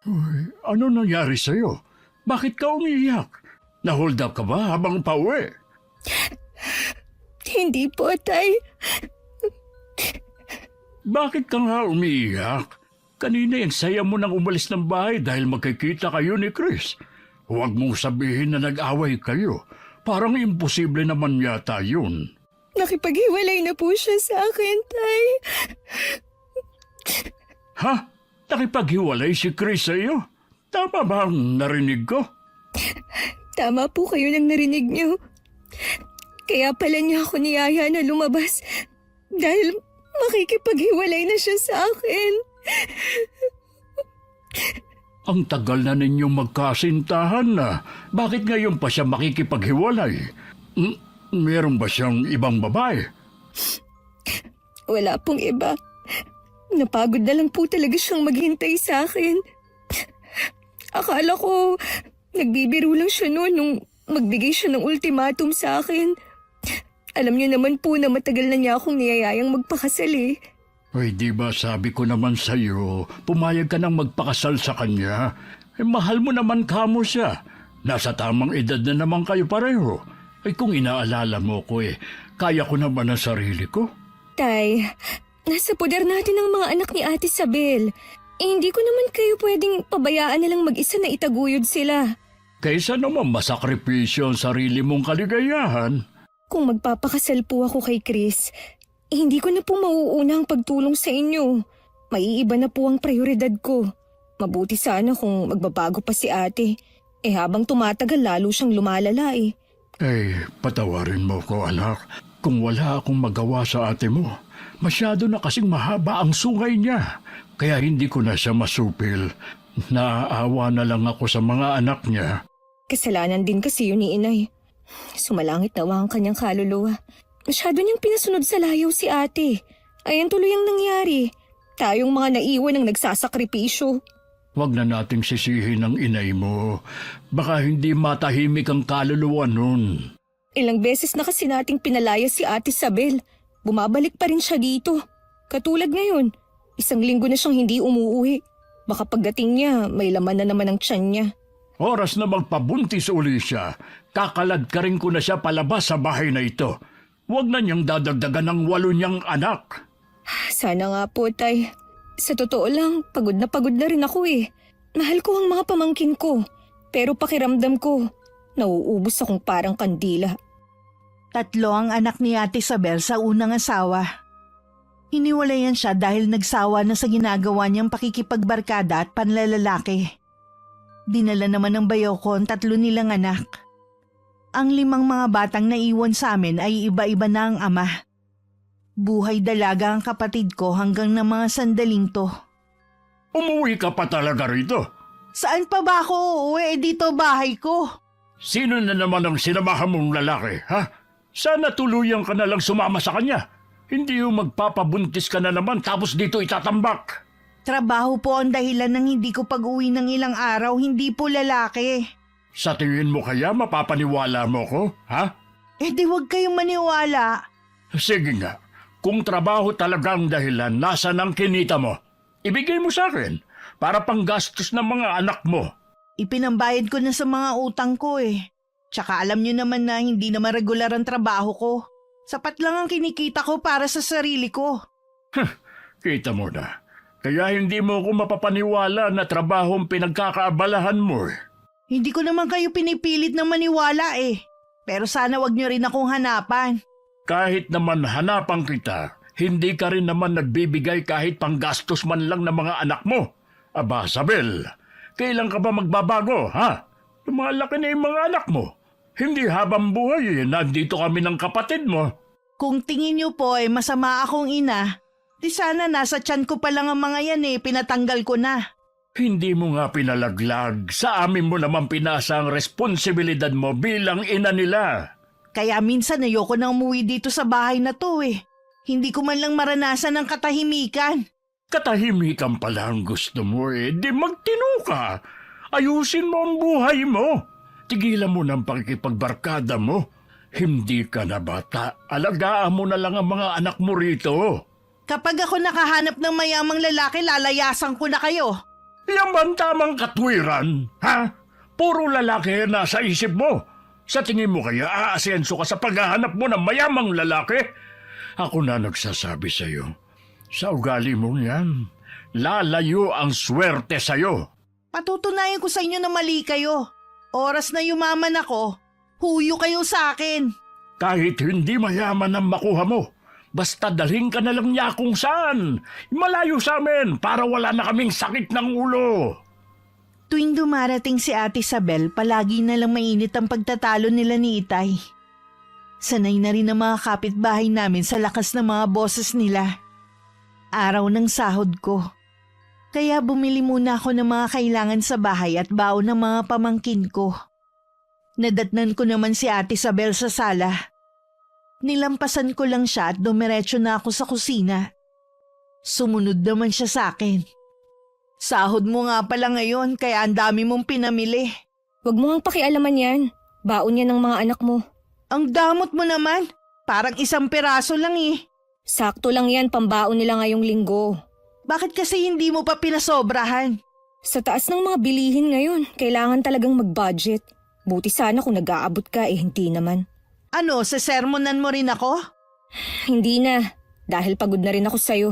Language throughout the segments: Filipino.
Uy, ano nangyari sa'yo? Bakit ka umiiyak? Nahold up ka ba habang pauwi? Hindi po, Tay. Bakit ka nga umiiyak? Kanina yung saya mo nang umalis ng bahay dahil magkikita kayo ni Chris. Huwag mong sabihin na nag-away kayo. Parang imposible naman yata yun. Nakipaghiwalay na po siya sa akin, Tay. Ha? Nakipaghiwalay si Chris sa'yo? Tama ba ang narinig ko? Tama po kayo nang narinig niyo. Kaya pala niya ako niyaya na lumabas dahil makikipaghiwalay na siya sa akin. Ang tagal na ninyong magkasintahan na. Bakit ngayon pa siya makikipaghiwalay? Meron ba siyang ibang babae? Wala pong iba. Napagod na lang po talaga siyang maghintay sa akin. Akala ko nagbibiro lang siya noon nung magbigay siya ng ultimatum sa akin. Alam niyo naman po na matagal na niya akong niyayayang magpakasal eh. Ay, di ba sabi ko naman sa'yo, pumayag ka nang magpakasal sa kanya? Mahal mo naman kamo siya. Nasa tamang edad na naman kayo pareho. Ay kung inaalala mo ko kaya ko naman ang sarili ko. Tay, nasa poder natin ang mga anak ni Ate Isabel. Hindi ko naman kayo pwedeng pabayaan na lang mag-isa na itaguyod sila. Kaysa naman masakripisyo ang sarili mong kaligayahan. Kung magpapakasal po ako kay Chris, hindi ko na po mauuna ang pagtulong sa inyo. Maiiba na po ang prioridad ko. Mabuti sana kung magbabago pa si ate. Habang tumatagal lalo siyang lumalala eh. Patawarin mo ko anak. Kung wala akong magawa sa ate mo, masyado na kasing mahaba ang sungay niya. Kaya hindi ko na siya masupil. Naaawa na lang ako sa mga anak niya. Kasalanan din kasi yun ni inay. Sumalangit nawa ang kanyang kaluluwa. Masyado niyang pinasunod sa layaw si ate. Ayan tuloy ang nangyari. Tayong mga naiwan ang nagsasakripisyo. Huwag na nating sisihin ang inay mo. Baka hindi matahimik ang kaluluwa nun. Ilang beses na kasi nating pinalaya si Ate Isabel. Bumabalik pa rin siya dito. Katulad ngayon, 1 linggo na siyang hindi umuuwi. Baka pagdating niya, may laman na naman ang tiyan niya. Oras na magpabuntis uli siya. Kakalad ka rin ko na siya palabas sa bahay na ito. Huwag na niyang dadagdagan ng 8 niyang anak. Sana nga po, Tay. Sa totoo lang, pagod na rin ako eh. Mahal ko ang mga pamangkin ko. Pero pakiramdam ko, nauubos akong parang kandila. 3 ang anak ni Ate Isabel sa unang asawa. Iniwalayan siya dahil nagsawa na sa ginagawa niyang pakikipagbarkada at panlalalaki. Dinala naman ng bayaw ko ang 3 nilang anak. Ang 5 mga batang naiwan sa amin ay iba-iba na ang ama. Buhay dalaga ang kapatid ko hanggang na mga sandaling to. Umuwi ka pa talaga rito? Saan pa ba ako uuwi? Dito bahay ko. Sino na naman ang sinamahan mong lalaki, ha? Sana tuluyan ka na lang sumama sa kanya. Hindi yung magpapabuntis ka na naman tapos dito itatambak. Trabaho po ang dahilan ng hindi ko pag-uwi ng ilang araw, hindi po lalaki. Sa tingin mo kaya mapapaniwala mo ko, ha? Di wag kayong maniwala. Sige nga, kung trabaho talaga ang dahilan, nasaan ang kinita mo? Ibigay mo sa akin para panggastos ng mga anak mo. Ipinambayad ko na sa mga utang ko eh. Tsaka alam nyo naman na hindi naman regular ang trabaho ko. Sapat lang ang kinikita ko para sa sarili ko. Kita mo na. Kaya hindi mo ko mapapaniwala na trabaho ang pinagkakaabalahan mo. Hindi ko naman kayo pinipilit na maniwala eh. Pero sana wag nyo rin akong hanapan. Kahit naman hanapan kita, hindi ka rin naman nagbibigay kahit panggastos man lang ng mga anak mo. Aba, Isabel, kailan ka ba magbabago, ha? Lumalaki na yung mga anak mo. Hindi habang buhay nandito kami ng kapatid mo. Kung tingin nyo po masama akong ina, di sana nasa tiyan ko pa lang ang mga yan pinatanggal ko na. Hindi mo nga pinalaglag. Sa amin mo naman pinasa ang responsibilidad mo bilang ina nila. Kaya minsan ayoko na umuwi dito sa bahay na to eh. Hindi ko man lang maranasan ang katahimikan. Katahimikan pala ang gusto mo Di magtino ka. Ayusin mo ang buhay mo. Tigilan mo ng pakikipagbarkada mo. Hindi ka na bata. Alagaan mo na lang ang mga anak mo rito. Kapag ako nakahanap ng mayamang lalaki, lalayasan ko na kayo. Yan ba ang tamang katwiran, ha? Puro lalaki ang nasa isip mo. Sa tingin mo kaya aasenso ka sa paghahanap mo ng mayamang lalaki? Ako na nagsasabi sa'yo, sa ugali mong yan, lalayo ang swerte sa'yo. Patutunayan ko sa inyo na mali kayo. Oras na yumaman ako, huyo kayo sa akin. Kahit hindi mayaman ang makuha mo, basta dalhin ka na lang niya kung saan. Malayo sa amin para wala na kaming sakit ng ulo. Tuwing dumarating si Ate Isabel, palagi na lang mainit ang pagtatalo nila ni Itay. Sanay na rin ang mga kapitbahay namin sa lakas ng mga boses nila. Araw ng sahod ko. Kaya bumili muna ako ng mga kailangan sa bahay at baon ng mga pamangkin ko. Nadatnan ko naman si Ate Isabel sa sala. Nilampasan ko lang siya at dumiretso na ako sa kusina. Sumunod naman siya sa akin. Sahod mo nga pala ngayon kaya ang dami mong pinamili. Huwag mo ang pakialaman yan. Baon yan ng mga anak mo. Ang damot mo naman. Parang 1 piraso lang eh. Sakto lang yan, pambaon nila ngayong linggo. Bakit kasi hindi mo pa pinasobrahan? Sa taas ng mga bilihin ngayon, kailangan talagang mag-budget. Buti sana kung nag-aabot ka, hindi naman. Ano, sesermonan mo rin ako? Hindi na, dahil pagod na rin ako sa'yo.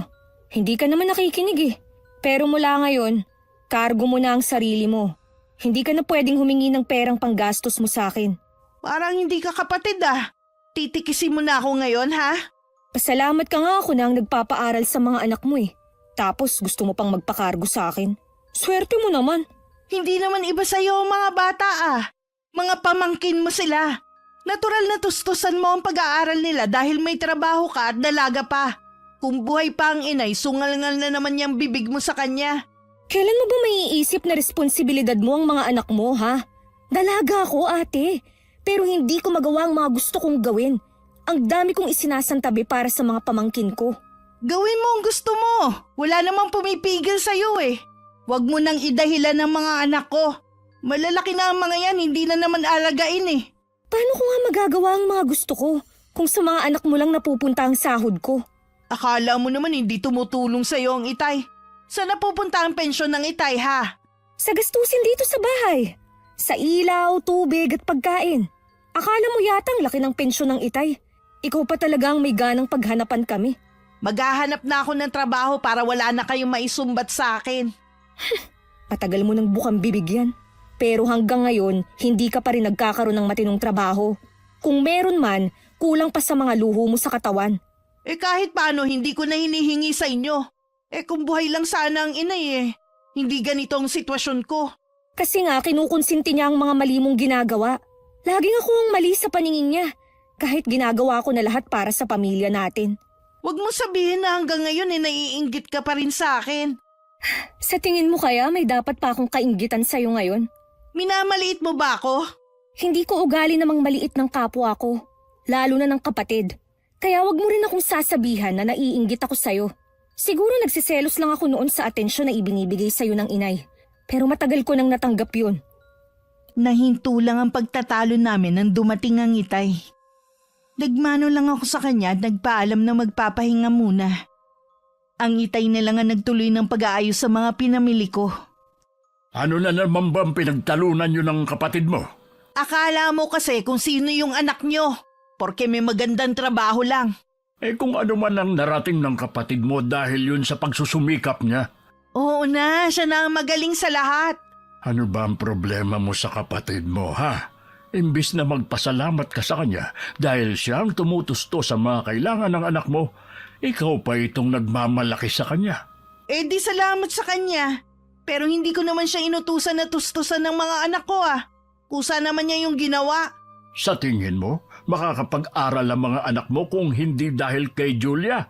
Hindi ka naman nakikinig eh. Pero mula ngayon, kargo mo na ang sarili mo. Hindi ka na pwedeng humingi ng perang panggastos mo sa akin. Parang hindi ka kapatid ah. Titikisin mo na ako ngayon ha? Pasalamat ka nga ako na ang nagpapaaral sa mga anak mo eh. Tapos gusto mo pang magpakargo sa akin. Swerte mo naman. Hindi naman iba sa'yo ang mga bata ah. Mga pamangkin mo sila. Natural na tustusan mo ang pag-aaral nila dahil may trabaho ka at dalaga pa. Kung buhay pa ang inay, sungal-ngal na naman yung bibig mo sa kanya. Kailan mo ba maiisip na responsibilidad mo ang mga anak mo, ha? Dalaga ako, ate. Pero hindi ko magawa ang mga gusto kong gawin. Ang dami kong isinasantabi para sa mga pamangkin ko. Gawin mo ang gusto mo. Wala namang pumipigil sa'yo eh. Huwag mo nang idahilan ng mga anak ko. Malalaki na ang mga yan, hindi na naman alagain eh. Paano ko nga magagawa ang mga gusto ko kung sa mga anak mo lang napupunta ang sahod ko? Akala mo naman hindi tumutulong sa'yo ang itay. Saan napupunta ang pensyon ng itay ha? Sa gastusin dito sa bahay. Sa ilaw, tubig at pagkain. Akala mo yatang laki ng pensyon ng itay. Ikaw pa talaga ang may ganang paghanapan kami. Maghahanap na ako ng trabaho para wala na kayong maisumbat sa akin. Patagal mo ng bukang bibigyan. Pero hanggang ngayon, hindi ka pa rin nagkakaroon ng matinong trabaho. Kung meron man, kulang pa sa mga luho mo sa katawan. Eh kahit paano hindi ko na hinihingi sa inyo. Eh kung buhay lang sana ang inay eh. Hindi ganito ang sitwasyon ko. Kasi nga kinukonsinti niya ang mga mali mong ginagawa. Laging ako ang mali sa paningin niya. Kahit ginagawa ko na lahat para sa pamilya natin. Huwag mo sabihin na hanggang ngayon eh naiinggit ka pa rin sa akin. Sa tingin mo kaya may dapat pa akong kainggitan sa'yo ngayon? Minamaliit mo ba ako? Hindi ko ugali namang maliit ng kapwa ko. Lalo na ng kapatid. Kaya wag mo rin akong sasabihan na naiinggit ako sa'yo. Siguro nagsiselos lang ako noon sa atensyon na ibinibigay sa'yo ng inay. Pero matagal ko nang natanggap yun. Nahinto lang ang pagtatalo namin nang dumating ang itay. Nagmano lang ako sa kanya at nagpaalam na magpapahinga muna. Ang itay na lang ang nagtuloy ng pag-aayos sa mga pinamili ko. Ano na naman ba ang pinagtalunan nyo ng kapatid mo? Akala mo kasi kung sino yung anak nyo. Porke may magandang trabaho lang. Eh kung ano man ang narating ng kapatid mo dahil yun sa pagsusumikap niya. Oo na, siya na ang magaling sa lahat. Ano ba ang problema mo sa kapatid mo, ha? Imbis na magpasalamat ka sa kanya dahil siya ang tumutusto sa mga kailangan ng anak mo, ikaw pa itong nagmamalaki sa kanya. Eh di salamat sa kanya. Pero hindi ko naman siya inutusan na tustusan ng mga anak ko ah. Kusa naman niya yung ginawa. Sa tingin mo, makakapag-aral ang mga anak mo kung hindi dahil kay Julia?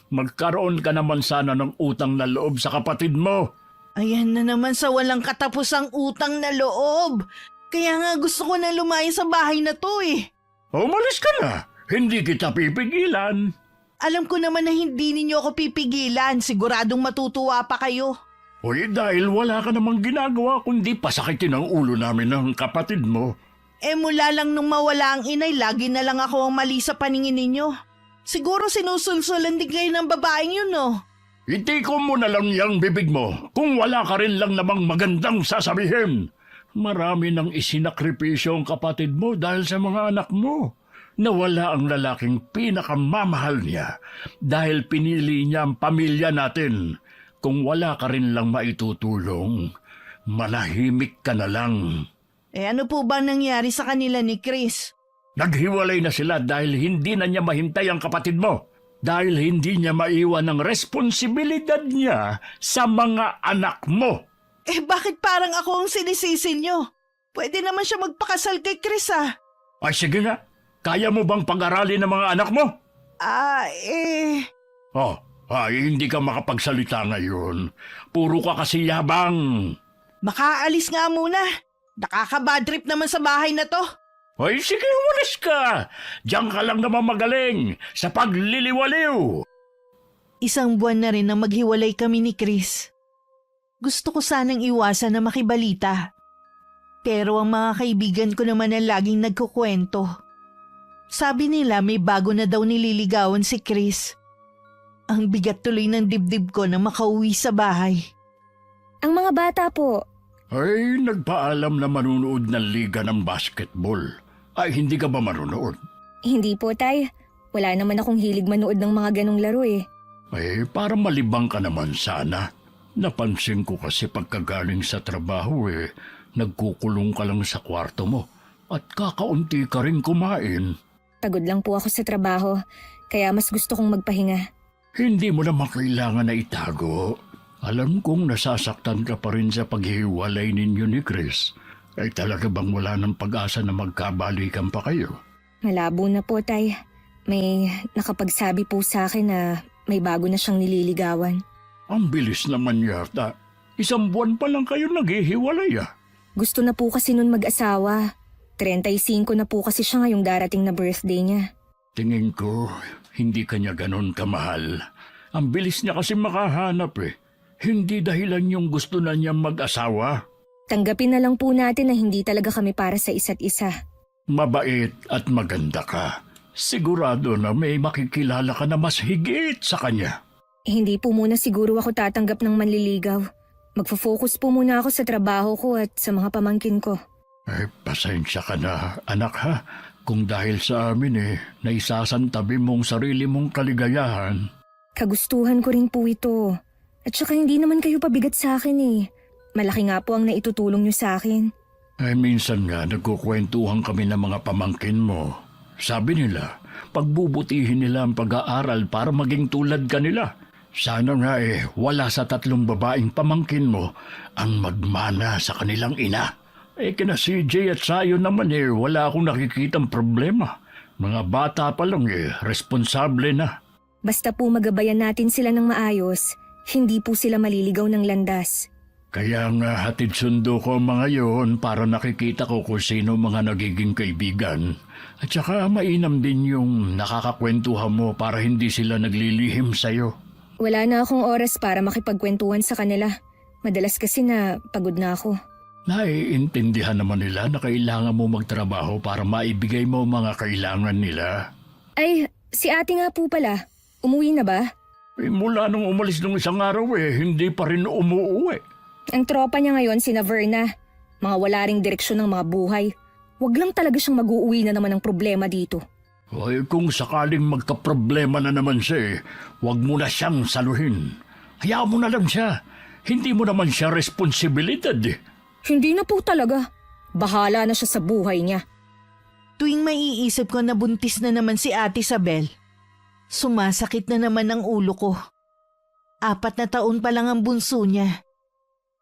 Magkaroon ka naman sana ng utang na loob sa kapatid mo. Ayan na naman sa walang katapusang utang na loob. Kaya nga gusto ko na lumayo sa bahay na to eh. Umalis ka na. Hindi kita pipigilan. Alam ko naman na hindi ninyo ako pipigilan. Siguradong matutuwa pa kayo. Uy, dahil wala ka namang ginagawa kundi pasakitin ang ulo namin ng kapatid mo. Eh mula lang nung mawala ang inay, lagi na lang ako ang mali sa paningin ninyo. Siguro sinusulsulan din kayo ng babaeng yun, no? Itiko mo na lang yang bibig mo kung wala ka rin lang namang magandang sasabihin. Marami nang isinakripisyo ang kapatid mo dahil sa mga anak mo. Nawala ang lalaking pinakamamahal niya dahil pinili niya ang pamilya natin. Kung wala ka rin lang maitutulong, manahimik ka na lang. Ano po ba nangyari sa kanila ni Chris? Naghiwalay na sila dahil hindi na niya mahintay ang kapatid mo. Dahil hindi niya maiwan ang responsibilidad niya sa mga anak mo. Bakit parang ako ang sinisisi nyo? Pwede naman siya magpakasal kay Chris Ay sige nga, kaya mo bang pag-aralin ng mga anak mo? Hindi ka makapagsalita ngayon. Puro ka kasi yabang. Makaalis nga muna. Nakaka-bad trip naman sa bahay na to. Ay sige, umalis ka. Diyan ka lang naman magaling sa pagliliwaliw. 1 buwan na rin na maghiwalay kami ni Chris. Gusto ko sanang iwasan na makibalita. Pero ang mga kaibigan ko naman ang laging nagkukwento. Sabi nila may bago na daw nililigawan si Chris. Ang bigat tuloy ng dibdib ko na makauwi sa bahay. Ang mga bata po, Ay, nagpaalam na manunood ng liga ng basketball. Ay, hindi ka ba manunood? hindi po tay. Wala naman akong hilig manood ng mga ganong laro eh. Ay, para malibang ka naman sana. Napansin ko kasi pagkagaling sa trabaho nagkukulong ka lang sa kwarto mo. At kakaunti ka rin kumain. Pagod lang po ako sa trabaho, kaya mas gusto kong magpahinga. Hindi mo naman kailangan na itago. Alam kong nasasaktan ka pa rin sa paghiwalay ninyo ni Chris. Ay talaga bang wala ng pag-asa na magkabalikan pa kayo? Malabo na po tay. May nakapagsabi po sa akin na may bago na siyang nililigawan. Ang bilis naman yata. 1 buwan pa lang kayo naghihiwalay Gusto na po kasi nun mag-asawa. 35 na po kasi siya ngayong darating na birthday niya. Tingin ko, hindi kanya ganon kamahal. Ang bilis niya kasi makahanap Hindi dahilan yung gusto na niyang mag-asawa. Tanggapin na lang po natin na hindi talaga kami para sa isa't isa. Mabait at maganda ka. Sigurado na may makikilala ka na mas higit sa kanya. Hindi po muna siguro ako tatanggap ng manliligaw. Magfo-focus po muna ako sa trabaho ko at sa mga pamangkin ko. Ay, pasensya ka na, anak ha. Kung dahil sa amin naisasantabi mong sarili mong kaligayahan. Kagustuhan ko rin po ito. At saka hindi naman kayo pabigat sa akin Malaki nga po ang naitutulong niyo sa akin. Ay minsan nga nagkukwentuhan kami ng mga pamangkin mo. Sabi nila, pagbubutihin nila ang pag-aaral para maging tulad kanila. Sana nga wala sa 3 babaeng pamangkin mo ang magmana sa kanilang ina. Kina CJ at Sayo naman wala akong nakikitang problema. Mga bata pa lang responsable na. Basta po magabayan natin sila ng maayos, hindi po sila maliligaw ng landas. Kaya nga hatid sundo ko mga yon para nakikita ko kung sino mga nagiging kaibigan. At saka mainam din yung nakakakwentuhan mo para hindi sila naglilihim sa'yo. Wala na akong oras para makipagkwentuhan sa kanila. Madalas kasi na pagod na ako. Naiintindihan naman nila na kailangan mo magtrabaho para maibigay mo mga kailangan nila. Ay, si ate nga po pala. Umuwi na ba? Mula nung umalis nung 1 araw hindi pa rin umuuwi. Ang tropa niya ngayon sina Verna. Mga wala ring direksyon ng mga buhay. Huwag lang talaga siyang mag-uuwi na naman ng problema dito. Ay, kung sakaling magkaproblema na naman siya, huwag mo na siyang saluhin. Hayaan mo na lang siya. Hindi mo naman siya responsibilidad Hindi na po talaga. Bahala na siya sa buhay niya. Tuwing maiisip ko na buntis na naman si Ate Isabel, sumasakit na naman ang ulo ko. 4 na taon pa lang ang bunso niya.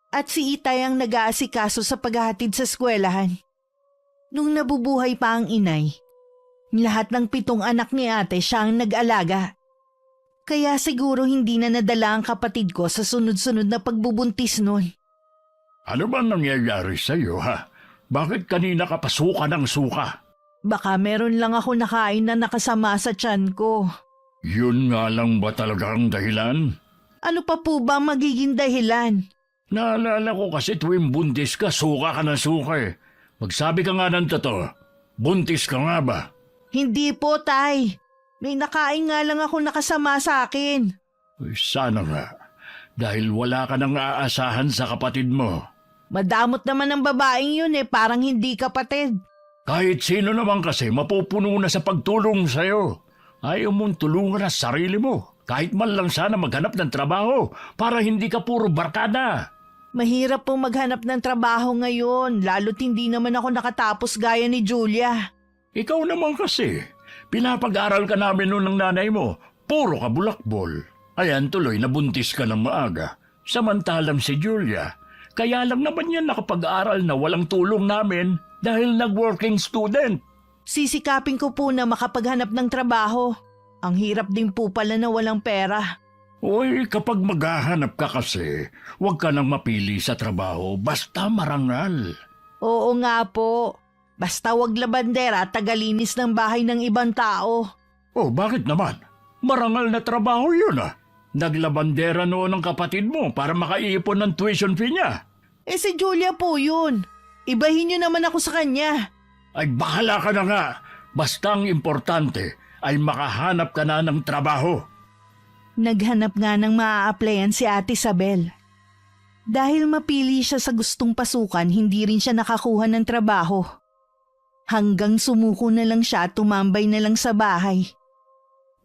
At si Itay ang nag-aasikaso sa paghahatid sa eskwelahan. Nung nabubuhay pa ang inay, lahat ng 7 anak ni ate siya ang nag-alaga. Kaya siguro hindi na nadala ang kapatid ko sa sunod-sunod na pagbubuntis nun. Ano ba nangyayari sa'yo Bakit kanina ka pa suka ng suka? Baka meron lang ako nakain na nakasama sa tiyan ko. Yun nga lang ba talaga ang dahilan? Ano pa po ba ang magiging dahilan? Naalala ko kasi tuwing buntis ka, suka ka ng suka Magsabi ka nga ng totoo. Buntis ka nga ba? Hindi po, Tay. May nakain nga lang ako nakasama sa akin. Uy, sana nga. Dahil wala ka nang aasahan sa kapatid mo. Madamot naman ang babaeng yun parang hindi kapatid. Kahit sino naman kasi mapupuno na sa pagtulong sa'yo. Ayaw mong tulungan ang sarili mo. Kahit man lang sana maghanap ng trabaho para hindi ka puro barkada. Mahirap pong maghanap ng trabaho ngayon, lalo't hindi naman ako nakatapos gaya ni Julia. Ikaw naman kasi. Pinapag-aral ka namin noon ng nanay mo. Puro ka bulakbol. Ayan tuloy nabuntis ka ng maaga. Samantalang si Julia, kaya lang naman yan nakapag-aral na walang tulong namin dahil nag-working student. Sisikapin ko po na makapaghanap ng trabaho. Ang hirap din po pala na walang pera. Uy, kapag maghahanap ka kasi, huwag ka nang mapili sa trabaho, basta marangal. Oo nga po. Basta wag labandera at tagalinis ng bahay ng ibang tao. Oh, bakit naman? Marangal na trabaho yun ah. Naglabandera noon ng kapatid mo para makaiipon ng tuition fee niya. Si Julia po yun. Ibahin niyo naman ako sa kanya. Ay bahala ka na nga. Basta ang importante ay makahanap ka na ng trabaho. Naghanap nga ng maa-applyan si Ate Isabel. Dahil mapili siya sa gustong pasukan, hindi rin siya nakakuha ng trabaho. Hanggang sumuko na lang siya at tumambay na lang sa bahay.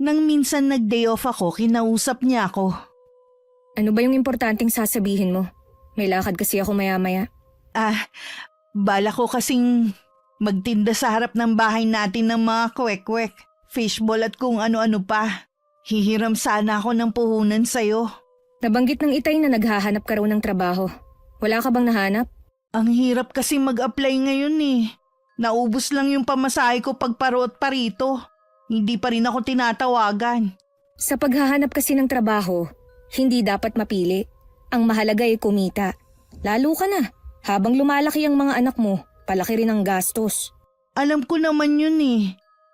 Nang minsan nag-day off ako, kinausap niya ako. Ano ba yung importanteng sasabihin mo? May lakad kasi ako maya-maya. Bala ko kasing magtinda sa harap ng bahay natin ng mga kwek-kwek, fishball at kung ano-ano pa. Hihiram sana ako ng puhunan sa'yo. Nabanggit ng Itay na naghahanap ka raw ng trabaho. Wala ka bang nahanap? Ang hirap kasi mag-apply ngayon Naubos lang yung pamasahe ko pagparo at parito. Hindi pa rin ako tinatawagan. Sa paghahanap kasi ng trabaho, hindi dapat mapili. Ang mahalaga ay kumita. Lalo ka na, habang lumalaki ang mga anak mo, palaki rin ang gastos. Alam ko naman yun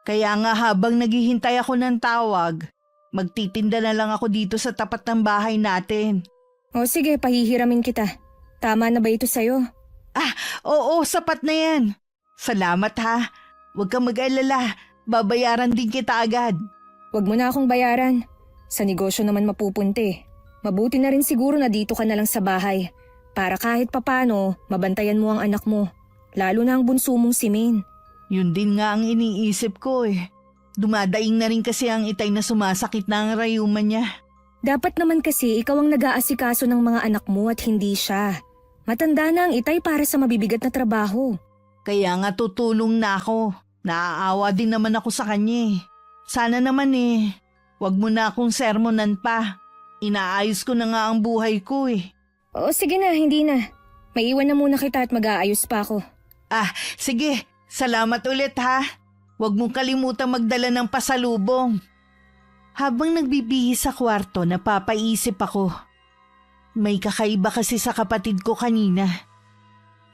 Kaya nga habang naghihintay ako ng tawag, magtitinda na lang ako dito sa tapat ng bahay natin. O sige, pahihiramin kita. Tama na ba ito sa'yo? Oo, sapat na yan. Salamat ha. Huwag kang mag-alala. Babayaran din kita agad. Huwag mo na akong bayaran. Sa negosyo naman mapupunti. Mabuti na rin siguro na dito ka na lang sa bahay. Para kahit papano, mabantayan mo ang anak mo. Lalo na ang bunso mong si Min. Yun din nga ang iniisip ko Dumadaing na rin kasi ang Itay na sumasakit na ang rayuman niya. Dapat naman kasi ikaw ang nag-aasikaso ng mga anak mo at hindi siya. Matanda na ang Itay para sa mabibigat na trabaho. Kaya nga tutulong na ako. Naaawa din naman ako sa kanya Sana naman wag mo na akong sermonan pa. Inaayos ko na nga ang buhay ko O sige na, hindi na. Maiwan na muna kita at mag-aayos pa ako. Sige. Salamat ulit ha. Huwag mong kalimutan magdala ng pasalubong. Habang nagbibihis sa kwarto, napapaisip ako. May kakaiba kasi sa kapatid ko kanina.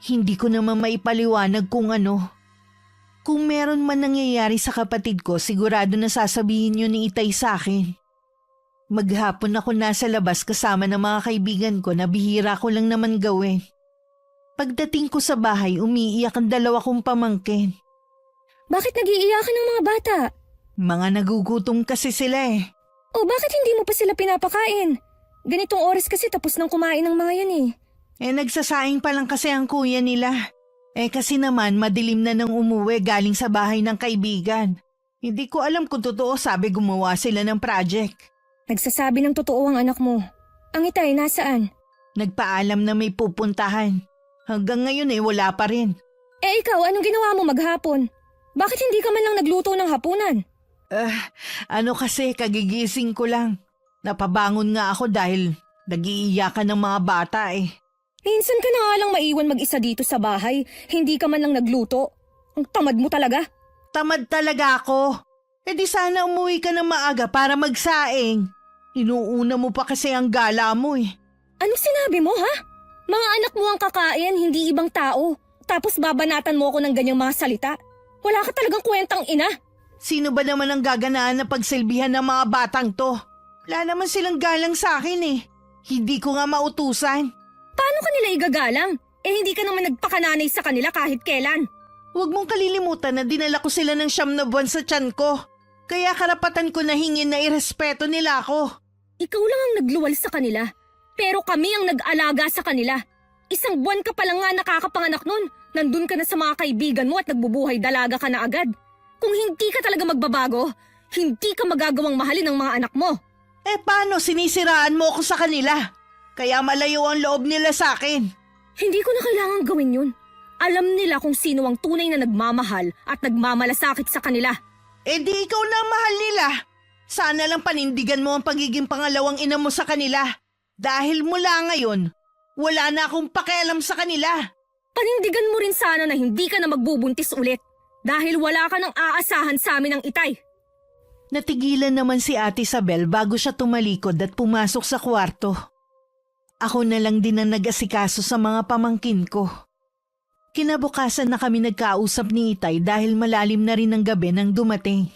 Hindi ko naman maipaliwanag kung ano. Kung meron man nangyayari sa kapatid ko, sigurado na sasabihin yun ni Itay sa akin. Maghapon ako nasa labas kasama ng mga kaibigan ko na bihira ko lang naman gawin. Pagdating ko sa bahay, umiiyak ang dalawa kong pamangkin. Bakit nag-iiyakan ng mga bata? Mga nagugutom kasi sila O bakit hindi mo pa sila pinapakain? Ganitong oras kasi tapos nang kumain ng mga yan nagsasaing pa lang kasi ang kuya nila. Kasi naman madilim na nang umuwi galing sa bahay ng kaibigan. Hindi ko alam kung totoo sabi gumawa sila ng project. Nagsasabi ng totoo ang anak mo. Ang Itay, nasaan? Nagpaalam na may pupuntahan. Hanggang ngayon wala pa rin. Ikaw, anong ginawa mo maghapon? Bakit hindi ka man lang nagluto ng hapunan? Kasi kagigising ko lang. Napabangon nga ako dahil nag-iiyakan ng mga bata Minsan ka na nga lang maiwan mag-isa dito sa bahay. Hindi ka man lang nagluto. Ang tamad mo talaga. Tamad talaga ako. Di sana umuwi ka ng maaga para magsaing. Inuuna mo pa kasi ang gala mo Anong sinabi mo ha? Mga anak mo ang kakain, hindi ibang tao. Tapos babanatan mo ako ng ganyang mga salita. Wala ka talagang kwentang ina. Sino ba naman ang gaganaan na pagsilbihan ng mga batang to? Wala naman silang galang sa akin Hindi ko nga mautusan. Paano ka nila igagalang? Hindi ka naman nagpakananay sa kanila kahit kailan. Huwag mong kalilimutan na dinala ko sila ng 9 na buwan sa tiyan ko. Kaya karapatan ko na hingin na irespeto nila ako. Ikaw lang ang nagluwal sa kanila. Pero kami ang nag-alaga sa kanila. 1 buwan ka pa lang nga nakakapanganak nun. Nandun ka na sa mga kaibigan mo at nagbubuhay dalaga ka na agad. Kung hindi ka talaga magbabago, hindi ka magagawang mahalin ng mga anak mo. Eh paano sinisiraan mo ako sa kanila? Kaya malayo ang loob nila sa akin. Hindi ko na kailangan gawin yun. Alam nila kung sino ang tunay na nagmamahal at nagmamalasakit sa kanila. Eh di ikaw na ang mahal nila. Sana lang panindigan mo ang pagiging pangalawang ina mo sa kanila. Dahil mula ngayon, wala na akong pakialam sa kanila. Panindigan mo rin sana na hindi ka na magbubuntis ulit. Dahil wala ka nang aasahan sa amin ng itay. Natigilan naman si Ate Isabel bago siya tumalikod at pumasok sa kwarto. Ako na lang din ang nag-asikaso sa mga pamangkin ko. Kinabukasan na kami nagkausap ni Itay dahil malalim na rin ang gabi nang dumating.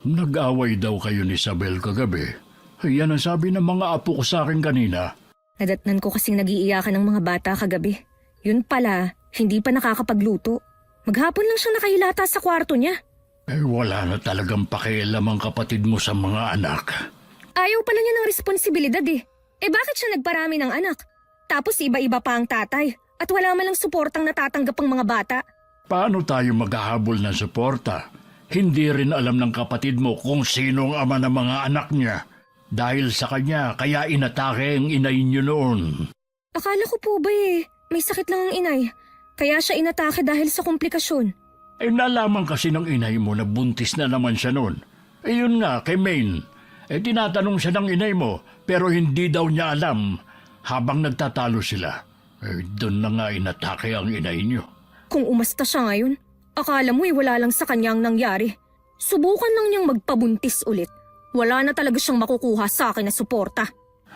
Nag-away daw kayo ni Isabel kagabi. Yan ang sabi ng mga apo ko sa akin kanina. Nadatnan ko kasing nag-iiyakan ng mga bata kagabi. Yun pala, hindi pa nakakapagluto. Maghapon lang siyang nakahilata sa kwarto niya. Wala na talagang pakialam ang kapatid mo sa mga anak. Ayaw pala niya ng responsibilidad eh. Bakit siya nagparami ng anak? Tapos iba-iba pa ang tatay at wala man lang suportang natatanggap ang mga bata. Paano tayo maghahabol ng suporta? Hindi rin alam ng kapatid mo kung sino ang ama ng mga anak niya. Dahil sa kanya, kaya inatake ang inay niyo noon. Akala ko po ba may sakit lang ang inay. Kaya siya inatake dahil sa komplikasyon. Nalaman kasi ng inay mo na buntis na naman siya noon. Yun nga, kay Maine. Tinatanong siya ng inay mo, pero hindi daw niya alam. Habang nagtatalo sila, doon na nga inatake ang inay niyo. Kung umasta siya ngayon, akala mo wala lang sa kanya ang nangyari. Subukan lang niyang magpabuntis ulit. Wala na talaga siyang makukuha sa akin na suporta.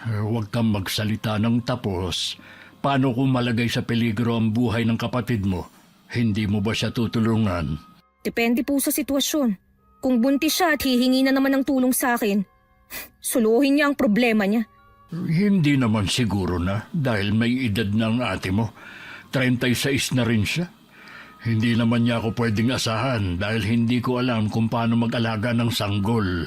Huwag kang magsalita ng tapos. Paano kung malagay sa peligro ang buhay ng kapatid mo? Hindi mo ba siya tutulungan? Depende po sa sitwasyon. Kung buntis siya at hihingi na naman ng tulong sa akin, suluhin niya ang problema niya. Hindi naman siguro na dahil may edad na ang ate mo. 36 na rin siya. Hindi naman niya ako pwedeng asahan dahil hindi ko alam kung paano mag-alaga ng sanggol.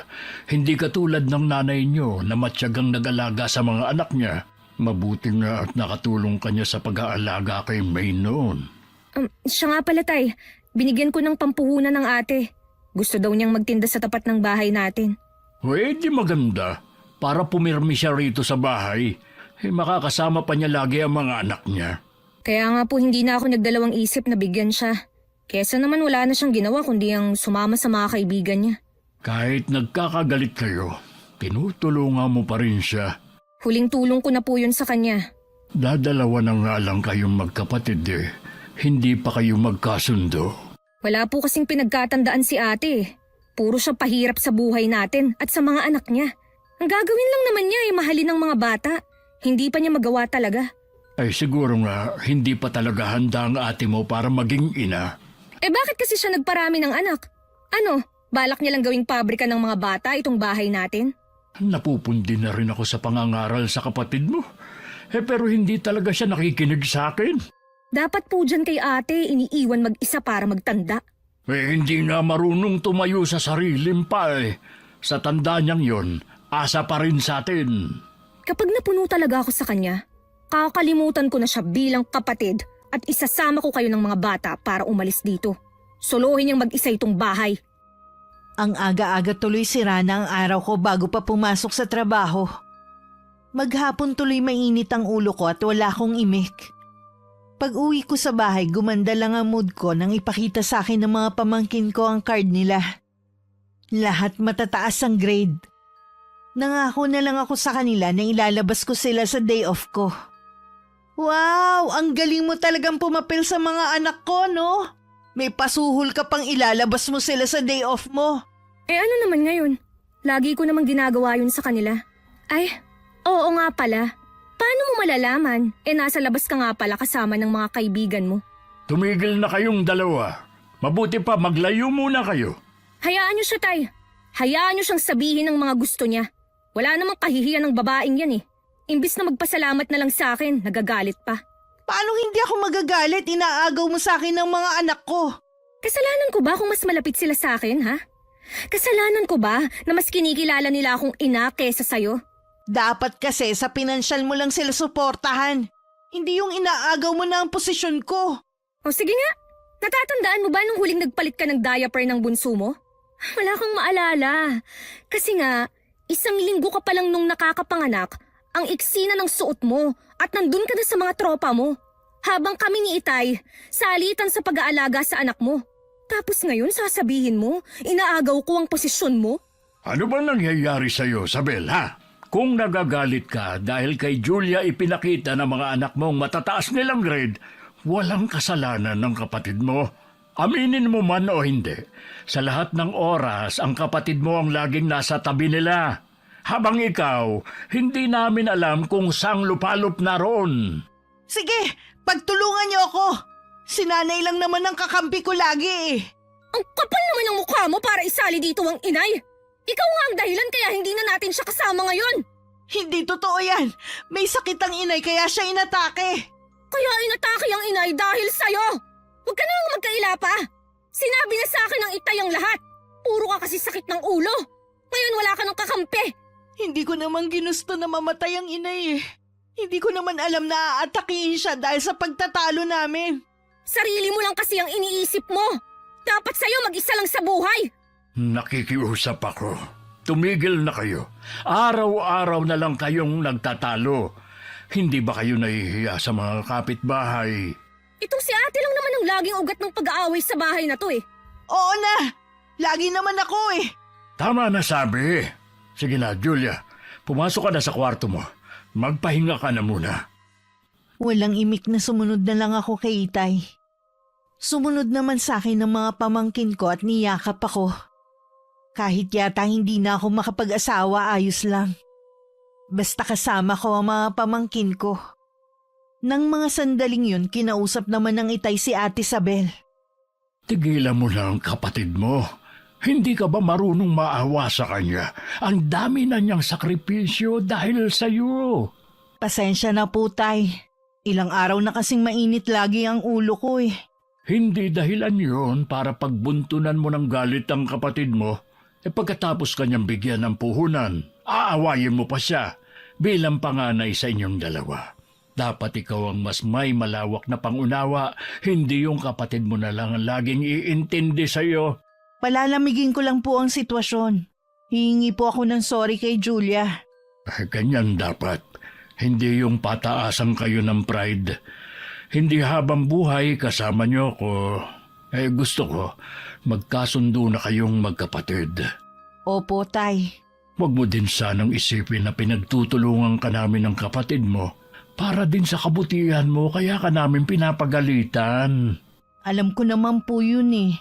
Hindi katulad ng nanay niyo na matyagang nag-alaga sa mga anak niya. Mabuti nga at nakatulong kanya sa pag-aalaga kay May noon. Siya nga pala tay, binigyan ko ng pampuhunan ng ate. Gusto daw niyang magtinda sa tapat ng bahay natin. Di maganda. Para pumirmi siya rito sa bahay. Makakasama pa niya lagi ang mga anak niya. Kaya nga po hindi na ako nagdalawang isip na bigyan siya. Kesa naman wala na siyang ginawa kundi ang sumama sa mga kaibigan niya. Kahit nagkakagalit kayo, tinutulungan mo pa rin siya. Huling tulong ko na po yun sa kanya. Dadalawa na nga lang kayong magkapatid Hindi pa kayo magkasundo. Wala po kasing pinagkatandaan si ate. Puro siya pahirap sa buhay natin at sa mga anak niya. Ang gagawin lang naman niya ay mahalin ng mga bata. Hindi pa niya magawa talaga. Siguro nga, hindi pa talaga handa ang ate mo para maging ina. Bakit kasi siya nagparami ng anak? Ano, balak niya lang gawing pabrika ng mga bata itong bahay natin? Napupundi na rin ako sa pangangaral sa kapatid mo. Pero hindi talaga siya nakikinig sa akin. Dapat po dyan kay ate iniiwan mag-isa para magtanda. Hindi nga marunong tumayo sa sariling pa Sa tanda niyang yon, asa pa rin sa atin. Kapag napuno talaga ako sa kanya, kakalimutan ko na siya bilang kapatid at isasama ko kayo ng mga bata para umalis dito. Solohin niyang mag-isa itong bahay. Ang aga-aga tuloy sira na ang araw ko bago pa pumasok sa trabaho. Maghapon tuloy mainit ang ulo ko at wala akong imik. Pag-uwi ko sa bahay, gumanda lang ang mood ko nang ipakita sa akin ng mga pamangkin ko ang card nila. Lahat matataas ang grade. Nangako na lang ako sa kanila na ilalabas ko sila sa day off ko. Wow! Ang galing mo talagang pumapil sa mga anak ko, no? May pasuhol ka pang ilalabas mo sila sa day off mo. Ano naman ngayon? Lagi ko namang ginagawa yun sa kanila. Ay, oo nga pala. Paano mo malalaman? Nasa labas ka nga pala kasama ng mga kaibigan mo. Tumigil na kayong dalawa. Mabuti pa maglayo muna kayo. Hayaan niyo siya, tay. Hayaan niyo siyang sabihin ng mga gusto niya. Wala namang kahihiyan ng babaeng yan Imbis na magpasalamat na lang sa akin, nagagalit pa. Paano hindi ako magagalit? Inaagaw mo sa akin ng mga anak ko. Kasalanan ko ba kung mas malapit sila sa akin, ha? Kasalanan ko ba na mas kinikilala nila akong ina kesa sa'yo? Dapat kasi sa pinansyal mo lang sila suportahan. Hindi yung inaagaw mo na ang posisyon ko. O sige nga, natatandaan mo ba nung huling nagpalit ka ng diaper ng bunso mo? Wala kang maalala. Kasi nga, 1 linggo ka pa lang nung nakakapanganak, ang iksi na ng suot mo at nandun ka na sa mga tropa mo. Habang kami ni Itay, salitan sa pag-aalaga sa anak mo. Tapos ngayon sasabihin mo, inaagaw ko ang posisyon mo? Ano bang nangyayari sa'yo, Sabel, ha? Kung nagagalit ka dahil kay Julia ipinakita ng mga anak mong matataas nilang grade, walang kasalanan ng kapatid mo. Aminin mo man o hindi, sa lahat ng oras ang kapatid mo ang laging nasa tabi nila. Habang ikaw, hindi namin alam kung saang lupalop naroon. Sige, pagtulungan niyo ako. Si nanay lang naman ang kakampi ko lagi eh. Ang kapal naman ng mukha mo para isali dito ang inay. Ikaw nga ang dahilan kaya hindi na natin siya kasama ngayon. Hindi totoo yan. May sakit ang inay kaya siya inatake. Kaya inatake ang inay dahil sa'yo. Huwag ka nang magkaila pa. Sinabi na sa akin ng Itay ang lahat. Puro ka kasi sakit ng ulo. Ngayon wala ka ng kakampi. Hindi ko naman ginusto na mamatay ang inay eh. Hindi ko naman alam na aatakihin siya dahil sa pagtatalo namin. Sarili mo lang kasi ang iniisip mo. Dapat sa'yo mag-isa lang sa buhay. Nakikiusap ako. Tumigil na kayo. Araw-araw na lang kayong nagtatalo. Hindi ba kayo nahihiya sa mga kapitbahay? Itong si ate lang naman ang laging ugat ng pag-aaway sa bahay na to eh. Oo na. Lagi naman ako eh. Tama na sabi. Sige na, Julia. Pumasok ka na sa kwarto mo. Magpahinga ka na muna. Walang imik na sumunod na lang ako kay Itay. Sumunod naman sa akin ng mga pamangkin ko at niyakap ako. Kahit yata hindi na ako makapag-asawa, ayos lang. Basta kasama ko ang mga pamangkin ko. Nang mga sandaling yun, kinausap naman ng Itay si Ate Isabel. Tigilan mo na ang kapatid mo. Hindi ka ba marunong maawa sa kanya? Ang dami na niyang sakripisyo dahil sa'yo. Pasensya na po, Tay. Ilang araw na kasing mainit lagi ang ulo ko eh. Hindi dahilan yon para pagbuntunan mo ng galit ang kapatid mo. Pagkatapos kanyang bigyan ng puhunan, aawayin mo pa siya bilang panganay sa inyong dalawa. Dapat ikaw ang mas may malawak na pangunawa, hindi yung kapatid mo na lang ang laging iintindi sa'yo. Palalamigin ko lang po ang sitwasyon. Hihingi po ako ng sorry kay Julia. Ganyan dapat. Hindi yung pataasan kayo ng pride. Hindi habang buhay kasama niyo ko. Gusto ko, magkasundo na kayong magkapatid. Opo, Tay. Huwag mo din sanang isipin na pinagtutulungan ka namin ng kapatid mo para din sa kabutihan mo kaya ka namin pinapagalitan. Alam ko naman po yun eh.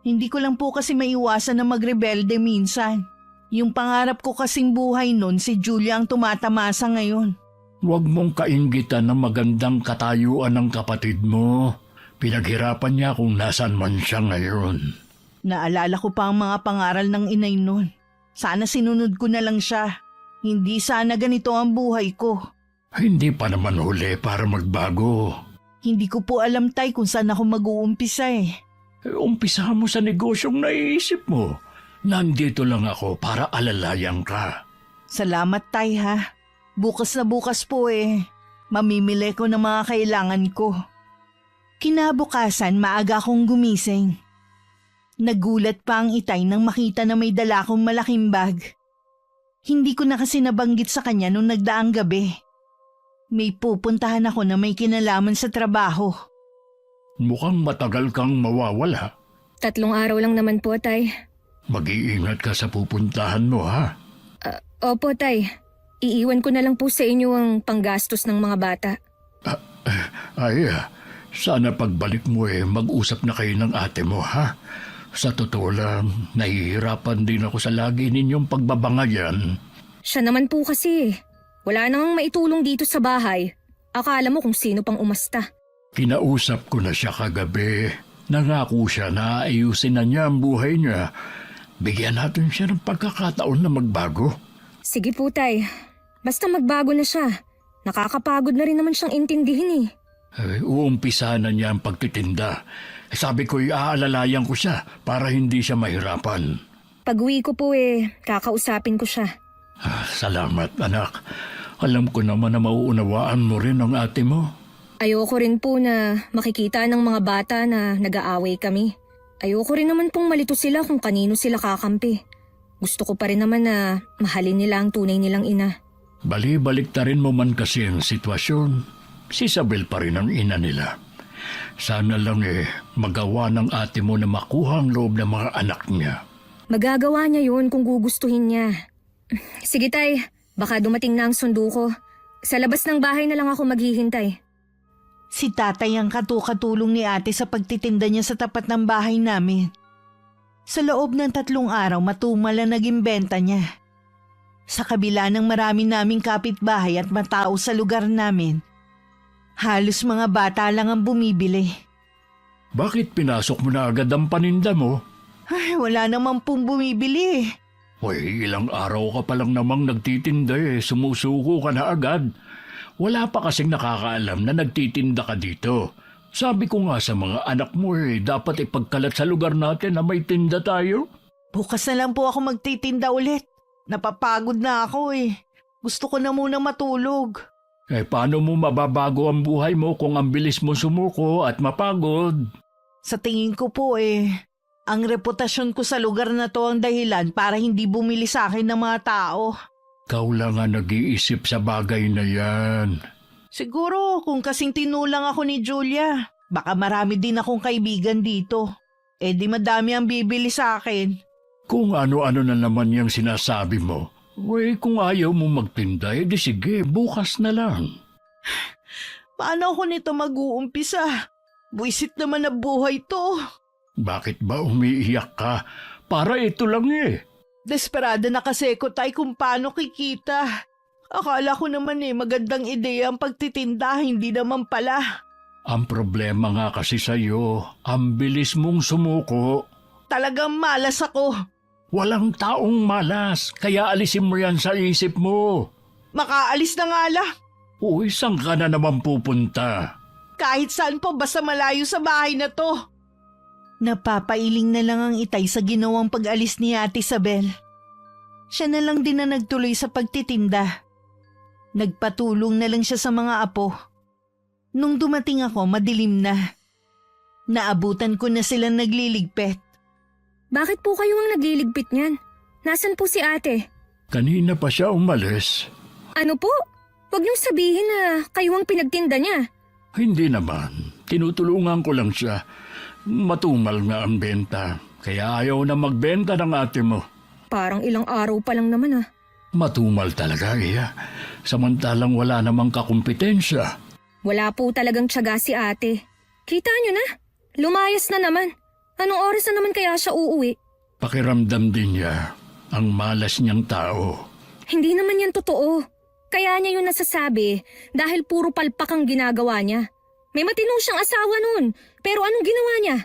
Hindi ko lang po kasi maiwasan na magrebelde minsan. Yung pangarap ko kasing buhay nun, si Julia ang tumatamasa ngayon. Huwag mong kainggitan ng magandang katayuan ng kapatid mo. Pinaghirapan niya kung nasan man siya ngayon. Naalala ko pa ang mga pangaral ng inay nun. Sana sinunod ko na lang siya. Hindi sana ganito ang buhay ko. Hindi pa naman huli para magbago. Hindi ko po alam, Tay, kung saan ako mag-uumpisa eh. Umpisahan mo sa negosyong naiisip mo. Nandito lang ako para alalayan ka. Salamat, Tay, ha. Bukas na bukas po eh. Mamimili ko ng mga kailangan ko. Kinabukasan, maaga akong gumising. Nagulat pa ang Itay nang makita na may dala akong malaking bag. Hindi ko na kasi nabanggit sa kanya nung nagdaang gabi. May pupuntahan ako na may kinalaman sa trabaho. Mukhang matagal kang mawawala. 3 araw lang naman po, Tay. Mag-iingat ka sa pupuntahan mo, ha? Opo, Tay. Iiwan ko na lang po sa inyo ang panggastos ng mga bata. Sana pagbalik mo mag-usap na kayo ng ate mo, ha? Sa totoo lang, nahihirapan din ako sa lagi ninyong pagbabangayan. Siya naman po kasi. Wala nang maitulong dito sa bahay. Akala mo kung sino pang umasta. Kinausap ko na siya kagabi. Nangako siya na ayusin na niya ang buhay niya. Bigyan natin siya ng pagkakataon na magbago. Sige po, Tay. Basta magbago na siya. Nakakapagod na rin naman siyang intindihin eh. Uumpisa na niya ang pagtitinda. Sabi ko aalalayan ko siya para hindi siya mahirapan. Pag-uwi ko po kakausapin ko siya. Salamat, anak. Alam ko naman na mauunawaan mo rin ang ate mo. Ayoko rin po na makikita ng mga bata na nag-aaway kami. Ayoko rin naman pong malito sila kung kanino sila kakampi. Gusto ko pa rin naman na mahalin nila ang tunay nilang ina. Bali-baliktarin mo man kasi ang sitwasyon. Si Isabel pa rin ang ina nila. Sana lang magawa ng ate mo na makuha ang loob ng mga anak niya. Magagawa niya yun kung gugustuhin niya. Sige tay, baka dumating na ang sundo ko. Sa labas ng bahay na lang ako maghihintay. Si tatay ang katulong ni ate sa pagtitinda niya sa tapat ng bahay namin. Sa loob ng 3 araw matumal ang naging benta niya. Sa kabila ng marami naming kapitbahay at matao sa lugar namin, halos mga bata lang ang bumibili. Bakit pinasok mo na agad ang paninda mo? Ay, wala naman pong bumibili. Hoy, ilang araw ka pa lang namang nagtitinda sumusuko ka na agad. Wala pa kasing nakakaalam na nagtitinda ka dito. Sabi ko nga sa mga anak mo dapat ipagkalat sa lugar natin na may tinda tayo. Bukas na lang po ako magtitinda ulit. Napapagod na ako Gusto ko na muna matulog. Paano mo mababago ang buhay mo kung ang bilis mo sumuko at mapagod? Sa tingin ko po ang reputasyon ko sa lugar na to ang dahilan para hindi bumili sa akin ng mga tao. Ikaw lang ang nag-iisip sa bagay na yan. Siguro kung kasing tinulang ako ni Julia, baka marami din akong kaibigan dito. Di madami ang bibili sa akin. Kung ano-ano na naman yung sinasabi mo, kung ayaw mo magtinda, di sige, bukas na lang. Paano ako nito mag-uumpisa? Buisit naman na buhay to. Bakit ba umiiyak ka? Para ito lang Desperada na kasi ko tay kung paano kikita. Akala ko naman magandang ideya ang pagtitinda, hindi naman pala. Ang problema nga kasi sa'yo, ang bilis mong sumuko. Talagang malas ako. Walang taong malas, kaya alisin mo yan sa isip mo. Makaalis na nga lang. Uy, saan ka na naman pupunta? Kahit saan po, basta malayo sa bahay na to. Napapailing na lang ang itay sa ginawang pag-alis ni Ate Isabel. Siya na lang din na nagtuloy sa pagtitinda. Nagpatulong na lang siya sa mga apo. Nung dumating ako, madilim na. Naabutan ko na silang nagliligpit. Bakit po kayo ang nagliligpit niyan? Nasaan po si ate? Kanina pa siya umalis. Ano po? Huwag niyong sabihin na kayo ang pinagtinda niya. Hindi naman. Tinutulungan ko lang siya. Matumal nga ang benta. Kaya ayaw na magbenta ng ate mo. Parang ilang araw pa lang naman Matumal talaga Samantalang wala namang kakumpetensya. Wala po talagang tiyaga si ate. Kita niyo na? Lumayas na naman. Anong oras na naman kaya siya uuwi? Pakiramdam din niya ang malas niyang tao. Hindi naman yan totoo. Kaya niya yun nasasabi dahil puro palpak ang ginagawa niya. May matino siyang asawa nun, pero anong ginawa niya?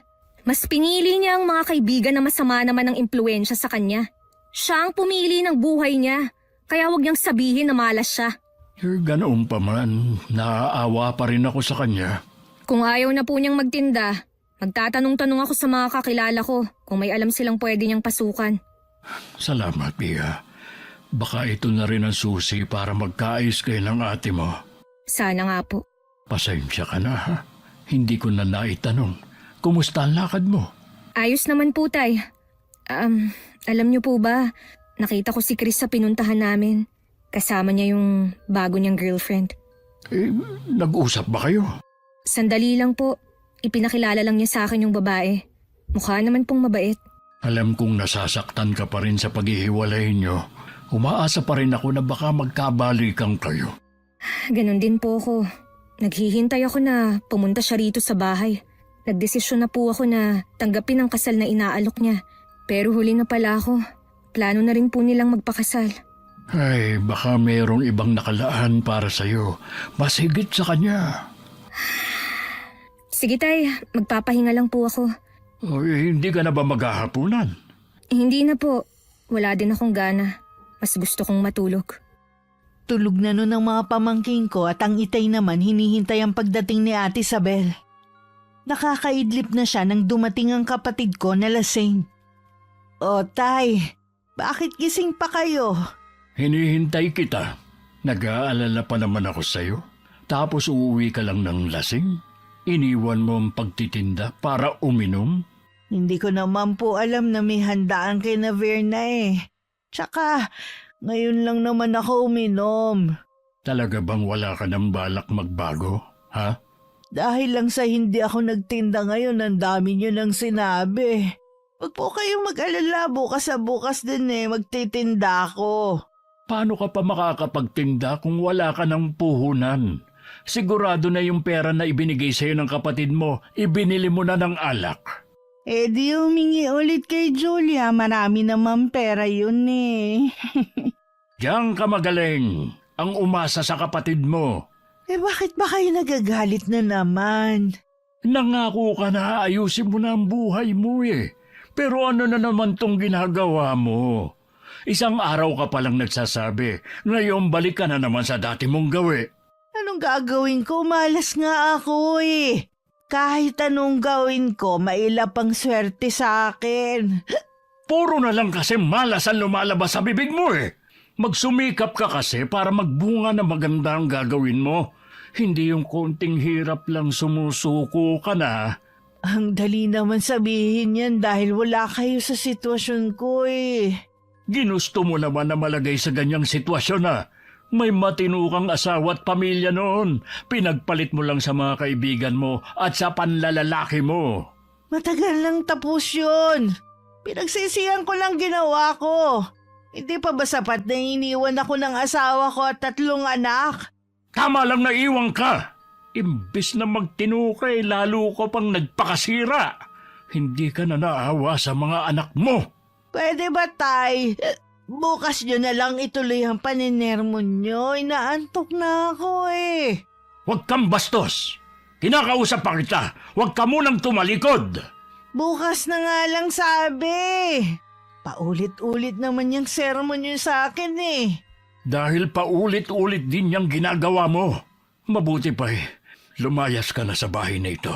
Mas pinili niya ang mga kaibigan na masama naman ang impluensya sa kanya. Siya ang pumili ng buhay niya, kaya wag niyang sabihin na malas siya. Ganoon pa man, naaawa pa rin ako sa kanya. Kung ayaw na po niyang magtinda, magtatanong-tanong ako sa mga kakilala ko kung may alam silang pwede niyang pasukan. Salamat, Pia. Baka ito na rin ang susi para magkaayos kayo ng ate mo. Sana nga po. Pasensya ka na Hindi ko na naitanong. Kumusta ang lakad mo? Ayos naman po tay. Alam niyo po ba, nakita ko si Chris sa pinuntahan namin. Kasama niya yung bago niyang girlfriend. Nag-usap ba kayo? Sandali lang po. Ipinakilala lang niya sa akin yung babae. Mukha naman pong mabait. Alam kong nasasaktan ka pa rin sa paghihiwalay niyo. Umaasa pa rin ako na baka magkabalikan kayo. Ganon din po ako. Naghihintay ako na pumunta siya rito sa bahay. Nagdesisyon na po ako na tanggapin ang kasal na inaalok niya. Pero huli na pala ako. Plano na rin po nilang magpakasal. Ay, baka mayroong ibang nakalaan para sa'yo. Mas higit sa kanya. Sige tay, magpapahinga lang po ako. Hindi ka na ba maghahapunan? Hindi na po. Wala din akong gana. Mas gusto kong matulog. Tulog na nun ang mga pamangking ko at ang itay naman hinihintay ang pagdating ni Ate Isabel. Nakakaidlip na siya nang dumating ang kapatid ko na lasing. O tay, bakit gising pa kayo? Hinihintay kita. Nag-aalala pa naman ako sa'yo. Tapos uuwi ka lang ng lasing. Iniwan mo ang pagtitinda para uminom. Hindi ko naman po alam na may handaan kay na Verna eh. Tsaka, ngayon lang naman ako uminom. Talaga bang wala ka ng balak magbago? Ha? Dahil lang sa hindi ako nagtinda ngayon, ang dami niyo nang sinabi. Huwag po kayong mag-alala, bukas sa bukas din magtitinda ako. Paano ka pa makakapagtinda kung wala ka ng puhunan? Sigurado na yung pera na ibinigay sa'yo ng kapatid mo, ibinili mo na ng alak. Eh di humingi ulit kay Julia, marami naman pera yun eh. Diyan ka magaling, ang umasa sa kapatid mo. Eh bakit ba kayo nagagalit na naman? Nangako ka na ayusin mo na ang buhay mo eh. Pero ano na naman tong ginagawa mo? Isang araw ka palang nagsasabi, ngayon balik ka na naman sa dati mong gawi. Anong gagawin ko? Malas nga ako eh. Kahit anong gawin ko, mailap ang swerte sa akin. Puro na lang kasi malas ang lumalabas sa bibig mo eh. Magsumikap ka kasi para magbunga na maganda ang gagawin mo. Hindi yung konting hirap lang sumusuko ka na. Ang dali naman sabihin yan dahil wala kayo sa sitwasyon ko eh. Ginusto mo naman na malagay sa ganyang sitwasyon na. May matino kang asawa at pamilya noon. Pinagpalit mo lang sa mga kaibigan mo at sa panlalalaki mo. Matagal lang tapos yun. Pinagsisihan ko lang ginawa ko. Hindi pa ba sapat na iniwan ako ng asawa ko at 3 anak? Tama lang na iwang ka. Imbis na magtino ka lalo ko pang nagpakasira. Hindi ka na naawa sa mga anak mo. Pwede ba, Tay? Bukas nyo na lang ituloy ang paninermon nyo. Inaantok na ako eh. Huwag kang bastos. Kinakausap pa kita. Huwag ka munang tumalikod. Bukas na nga lang sabi. Paulit-ulit naman yung sermon nyo sa akin eh. Dahil paulit-ulit din yung ginagawa mo. Mabuti pa lumayas ka na sa bahay na ito.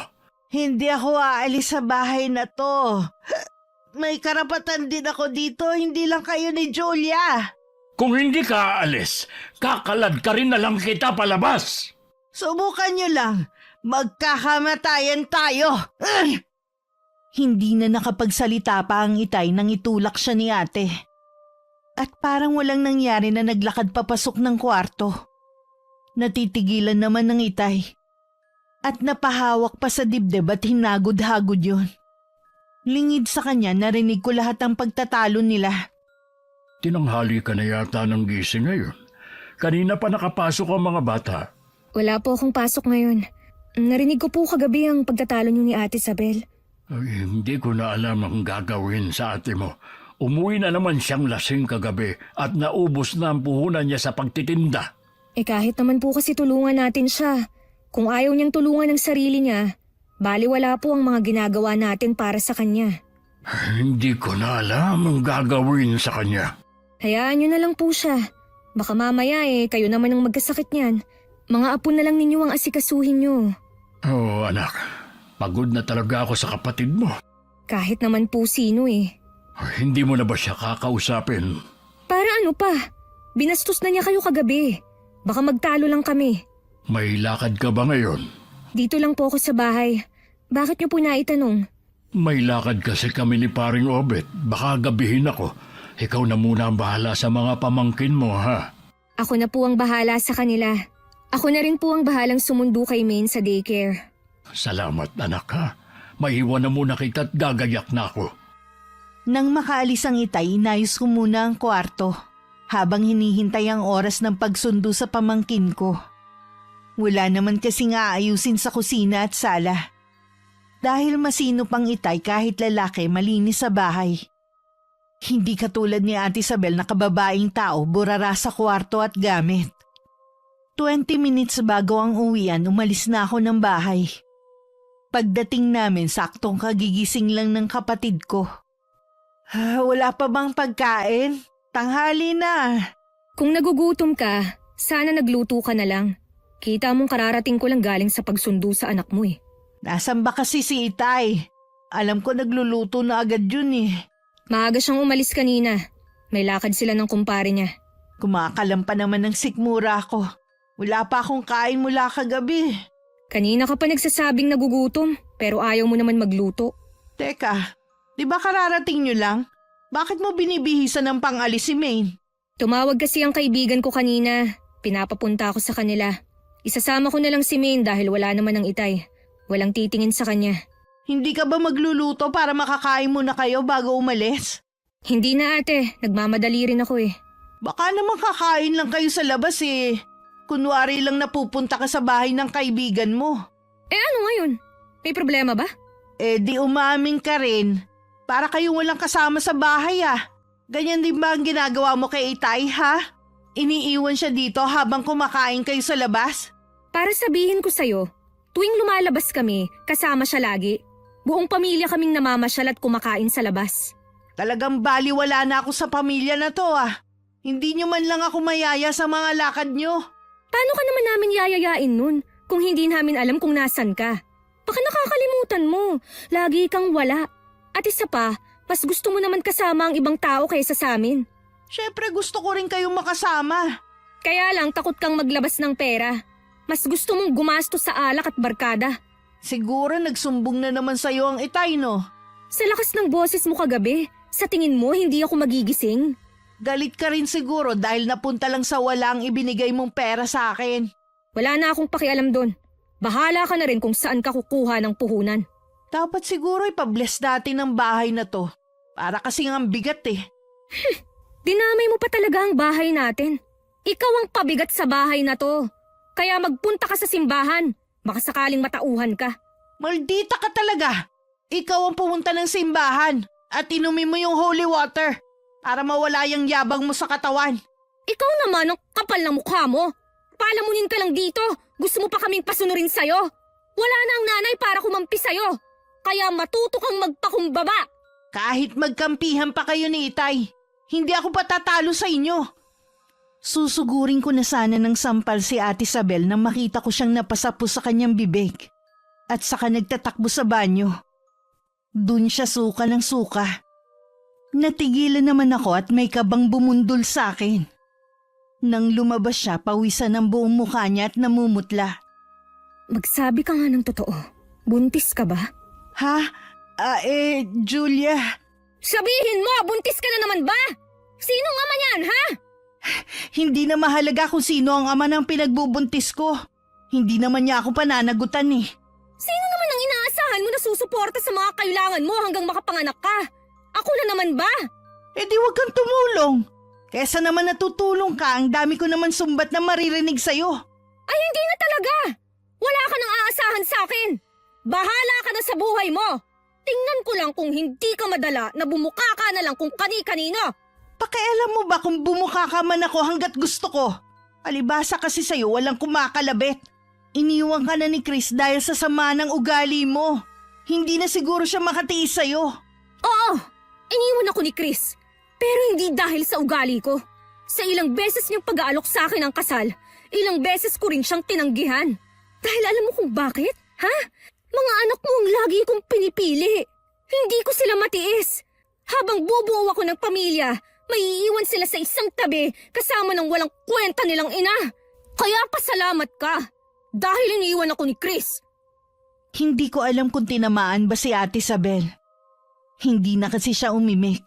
Hindi ako aalis sa bahay na to. May karapatan din ako dito, hindi lang kayo ni Julia. Kung hindi ka aalis, kakalad ka rin na lang kita palabas. Subukan nyo lang. Magkakamatayan tayo. Hindi na nakapagsalita pa ang Itay nang itulak siya ni ate. At parang walang nangyari na naglakad papasok ng kwarto. Natitigilan naman ng Itay. At napahawak pa sa dibdib at hinagod-hagod yun. Lingid sa kanya, narinig ko lahat ng pagtatalo nila. Tinanghali ka na yata ng gising ngayon. Kanina pa nakapasok ang mga bata. Wala po akong pasok ngayon. Narinig ko po kagabi ang pagtatalo niyo ni Ate Isabel. Ay, hindi ko na alam ang gagawin sa ate mo. Umuwi na naman siyang lasing kagabi at naubos na ang puhunan niya sa pagtitinda. Eh kahit naman po kasi tulungan natin siya. Kung ayaw niyang tulungan ng sarili niya, baliwala po ang mga ginagawa natin para sa kanya. Hindi ko na alam ang gagawin sa kanya. Hayaan niyo na lang po siya. Baka mamaya kayo naman ang magkasakit niyan. Mga apo na lang ninyo ang asikasuhin niyo. Oo, anak. Pagod na talaga ako sa kapatid mo. Kahit naman po sino Hindi mo na ba siya kakausapin? Para ano pa? Binastos na niya kayo kagabi. Baka magtalo lang kami. May lakad ka ba ngayon? Dito lang po ako sa bahay. Bakit niyo po naitanong? May lakad kasi kami ni Paring Obet. Baka gabihin ako. Ikaw na muna ang bahala sa mga pamangkin mo, ha? Ako na po ang bahala sa kanila. Ako na rin po ang bahalang sumundo kay Maine sa daycare. Salamat, anak, ha? Maiwan na muna kita at gagayak na ako. Nang makaalis ang Itay, inayos ko muna ang kwarto habang hinihintay ang oras ng pagsundo sa pamangkin ko. Wala naman kasing aayusin sa kusina at sala. Dahil masino pang Itay kahit lalaki malinis sa bahay. Hindi katulad ni Ate Isabel na kababaeng tao burara sa kwarto at gamit. 20 minutes bago ang uwian, umalis na ako ng bahay. Pagdating namin, saktong kagigising lang ng kapatid ko. Wala pa bang pagkain? Tanghali na. Kung nagugutom ka, sana nagluto ka na lang. Kita mong kararating ko lang galing sa pagsundo sa anak mo Nasaan ba kasi si Itay? Alam ko nagluluto na agad yun Maaga siyang umalis kanina. May lakad sila ng kumpare niya. Kumakalam pa naman ng sikmura ko. Wala pa akong kain mula kagabi. Kanina ka pa nagsasabing nagugutom, pero ayaw mo naman magluto. Teka, di ba kararating nyo lang? Bakit mo binibihisan ng pang-alis si Maine? Tumawag kasi ang kaibigan ko kanina. Pinapapunta ako sa kanila. Isasama ko na lang si Maine dahil wala naman ang itay. Walang titingin sa kanya. Hindi ka ba magluluto para makakain muna kayo bago umalis? Hindi na ate, nagmamadali rin ako eh. Baka naman kakain lang kayo sa labas eh. Kunwari lang napupunta ka sa bahay ng kaibigan mo. Eh ano ngayon? May problema ba? Eh di umamin ka rin. Para kayong walang kasama sa bahay ah. Ganyan din ba ang ginagawa mo kay Itay ha? Iniiwan siya dito habang kumakain kayo sa labas? Para sabihin ko sa'yo, tuwing lumalabas kami, kasama siya lagi. Buong pamilya kaming namamasyal at kumakain sa labas. Talagang baliwala na ako sa pamilya na to ah. Hindi nyo man lang ako mayaya sa mga lakad nyo. Paano ka naman namin yayayain nun kung hindi namin alam kung nasan ka? Baka nakakalimutan mo, lagi kang wala. At isa pa, mas gusto mo naman kasama ang ibang tao kaysa sa amin. Syempre gusto ko rin kayong makasama. Kaya lang takot kang maglabas ng pera. Mas gusto mong gumastos sa alak at barkada. Siguro nagsumbong na naman sa'yo ang Itay no? Sa lakas ng boses mo kagabi, sa tingin mo hindi ako magigising. Galit ka rin siguro dahil napunta lang sa wala ang ibinigay mong pera sa akin. Wala na akong pakialam doon. Bahala ka na rin kung saan ka kukuha ng puhunan. Dapat siguro ipabless natin ang bahay na to. Para kasing ang bigat eh. Dinamay mo pa talaga ang bahay natin. Ikaw ang pabigat sa bahay na to. Kaya magpunta ka sa simbahan. Baka sakaling matauhan ka. Maldita ka talaga. Ikaw ang pumunta ng simbahan at inumin mo yung holy water para mawala yung yabang mo sa katawan. Ikaw naman ang kapal ng mukha mo. Palamunin ka lang dito. Gusto mo pa kaming pasunurin sa'yo. Wala na ang nanay para kumampi sa'yo. Kaya matuto kang magpakumbaba. Kahit magkampihan pa kayo ni Itay, hindi ako patatalo sa inyo. Susugurin ko na sana ng sampal si Ate Isabel nang makita ko siyang napasapo sa kanyang bibig. At saka nagtatakbo sa banyo. Dun siya suka ng suka. Natigilan naman ako at may kabang bumundol sa akin. Nang lumabas siya, pawisan ang buong mukha niya at namumutla. Magsabi ka nga ng totoo. Buntis ka ba? Ha? Julia. Sabihin mo, buntis ka na naman ba? Sinong ama niyan, ha? Hindi na mahalaga kung sino ang ama ng pinagbubuntis ko. Hindi naman niya ako pananagutan eh. Sino naman ang inaasahan mo na susuporta sa mga kailangan mo hanggang makapanganak ka? Ako na naman ba? Eh di wag kang tumulong. Kesa naman natutulong ka, ang dami ko naman sumbat na maririnig sa'yo. Ay hindi na talaga. Wala ka nang aasahan sa akin. Bahala ka na sa buhay mo. Tingnan ko lang kung hindi ka madala na bumuka ka na lang kung kani-kanino. Pakialam mo ba kung bumuka ka man ako hanggat gusto ko? Alibasa kasi sa'yo walang kumakalabit. Iniwan ka na ni Chris dahil sa sama ng ugali mo. Hindi na siguro siya makatiis sa'yo. Oo, iniwan ako ni Chris. Pero hindi dahil sa ugali ko. Sa ilang beses niyang pag-aalok sa akin ng kasal, ilang beses ko rin siyang tinanggihan. Dahil alam mo kung bakit? Ha? Mga anak mo ang lagi kong pinipili. Hindi ko sila matiis. Habang bubuo ako ng pamilya, may iiwan sila sa isang tabi kasama ng walang kwenta nilang ina. Kaya pasalamat ka. Dahil iniwan ako ni Chris. Hindi ko alam kung tinamaan ba si Ate Isabel. Hindi na kasi siya umimik.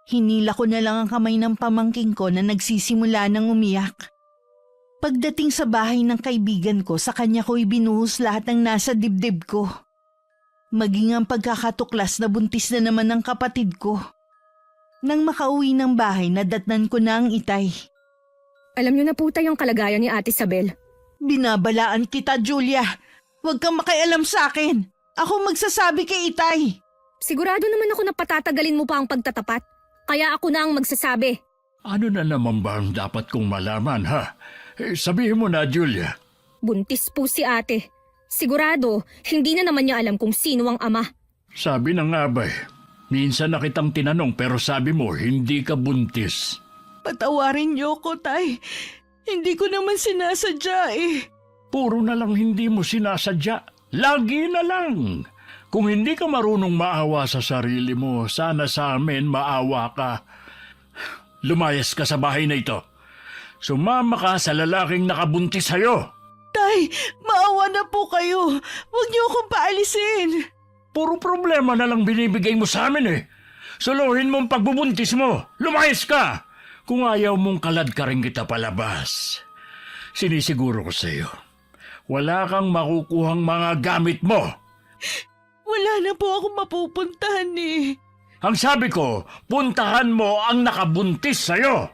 Hinila ko na lang ang kamay ng pamangking ko na nagsisimula ng umiyak. Pagdating sa bahay ng kaibigan ko, sa kanya ko ibinuhos lahat ng nasa dibdib ko. Maging ang pagkakatuklas na buntis na naman ng kapatid ko. Nang makauwi ng bahay, nadatnan ko na ang Itay. Alam niyo na po tayong kalagayan ni Ate Isabel. Binabalaan kita, Julia. Huwag kang makialam sa akin. Ako magsasabi kay Itay. Sigurado naman ako na patatagalin mo pa ang pagtatapat. Kaya ako na ang magsasabi. Ano na naman ba ang dapat kong malaman, ha? Sabihin mo na, Julia. Buntis po si ate. Sigurado, hindi na naman niya alam kung sino ang ama. Sabi na nga ba, minsan na kitang tinanong pero sabi mo hindi ka buntis. Patawarin niyo ko, Tay. Hindi ko naman sinasadya eh. Puro na lang hindi mo sinasadya. Lagi na lang. Kung hindi ka marunong maawa sa sarili mo, sana sa amin maawa ka. Lumayas ka sa bahay na ito. Sumama ka sa lalaking nakabuntis sa'yo. Tay, maawa na po kayo. Huwag niyo akong paalisin. Puro problema na lang binibigay mo sa amin eh. Suluhin mo ang pagbubuntis mo. Lumayas ka. Kung ayaw mong kalad ka rin kita palabas. Sinisiguro ko sa iyo, wala kang makukuhang mga gamit mo. Wala na po akong mapupuntahan eh. Ang sabi ko, puntahan mo ang nakabuntis sa'yo.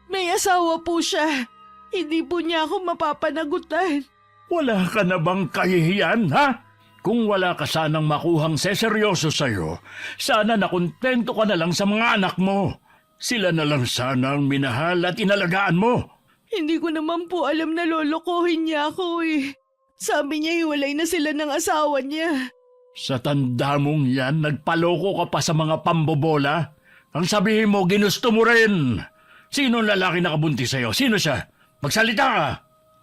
May asawa po siya. Hindi po niya ako mapapanagutan. Wala ka na bang kahihiyan, ha? Kung wala ka sanang makuhang seseryoso sa'yo, sana nakontento ka na lang sa mga anak mo. Sila na lang sana ang minahal at inalagaan mo. Hindi ko naman po alam na lolokohin niya ako eh. Sabi niya hiwalay na sila ng asawa niya. Sa tanda mong yan, nagpaloko ka pa sa mga pambobola? Ang sabihin mo, ginusto mo rin. Sino ang lalaki nakabuntis sa'yo? Sino siya? Magsalita ka!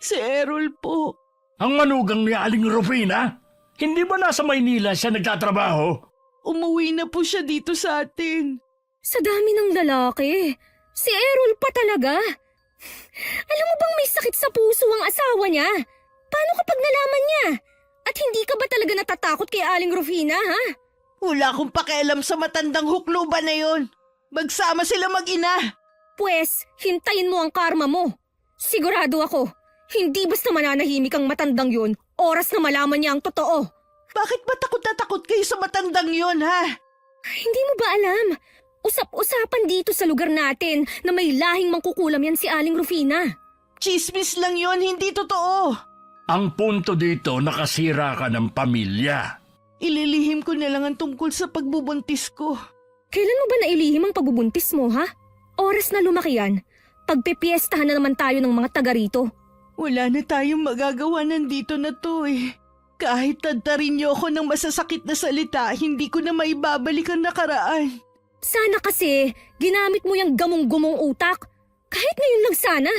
Si Errol po. Ang manugang ni Aling Rufina? Hindi ba nasa Maynila siya nagtatrabaho? Umuwi na po siya dito sa atin. Sa dami ng lalaki, si Errol pa talaga. Alam mo bang may sakit sa puso ang asawa niya? Paano kapag nalaman niya? At hindi ka ba talaga natatakot kay Aling Rufina, ha? Wala akong pakialam sa matandang hukluban na yon. Magsama sila mag-ina. Pwes, hintayin mo ang karma mo. Sigurado ako, hindi basta mananahimik ang matandang yun, oras na malaman niya ang totoo. Bakit ba takot na takot kayo sa matandang yon, ha? Hindi mo ba alam? Usap-usapan dito sa lugar natin na may lahing mangkukulam yan si Aling Rufina. Chismis lang yon, hindi totoo. Ang punto dito, nakasira ka ng pamilya. Ililihim ko na lang ang tungkol sa pagbubuntis ko. Kailan mo ba nailihim ang pagbubuntis mo, ha? Oras na lumaki yan, pagpipiestahan na naman tayo ng mga taga rito. Wala na tayong magagawa nandito na to eh. Kahit tadtarin niyo ako ng masasakit na salita, hindi ko na maibabalik ang nakaraan. Sana kasi ginamit mo yung gamong-gumong utak. Kahit ngayon lang sana.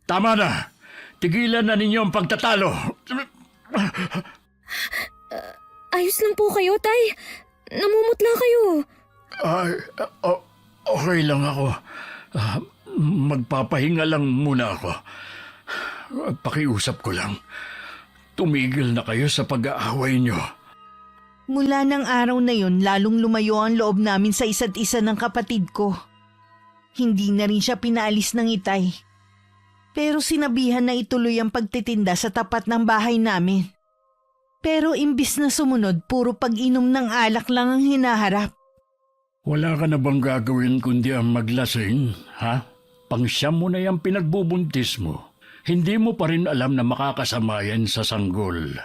Tama na! Tigilan na ninyo ang pagtatalo. Ayos lang po kayo, Tay. Namumutla kayo. Ay, okay lang ako. Magpapahinga lang muna ako. Pakiusap ko lang. Tumigil na kayo sa pag-aaway nyo. Mula ng araw na yon, lalong lumayo ang loob namin sa isa't isa ng kapatid ko. Hindi na rin siya pinaalis ng Itay. Pero sinabihan na ituloy ang pagtitinda sa tapat ng bahay namin. Pero imbis na sumunod, puro pag-inom ng alak lang ang hinaharap. Wala ka na bang gagawin kundi ang maglasing, ha? Pangsyam mo na yung pinagbubuntis mo. Hindi mo pa rin alam na makakasama yan sa sanggol.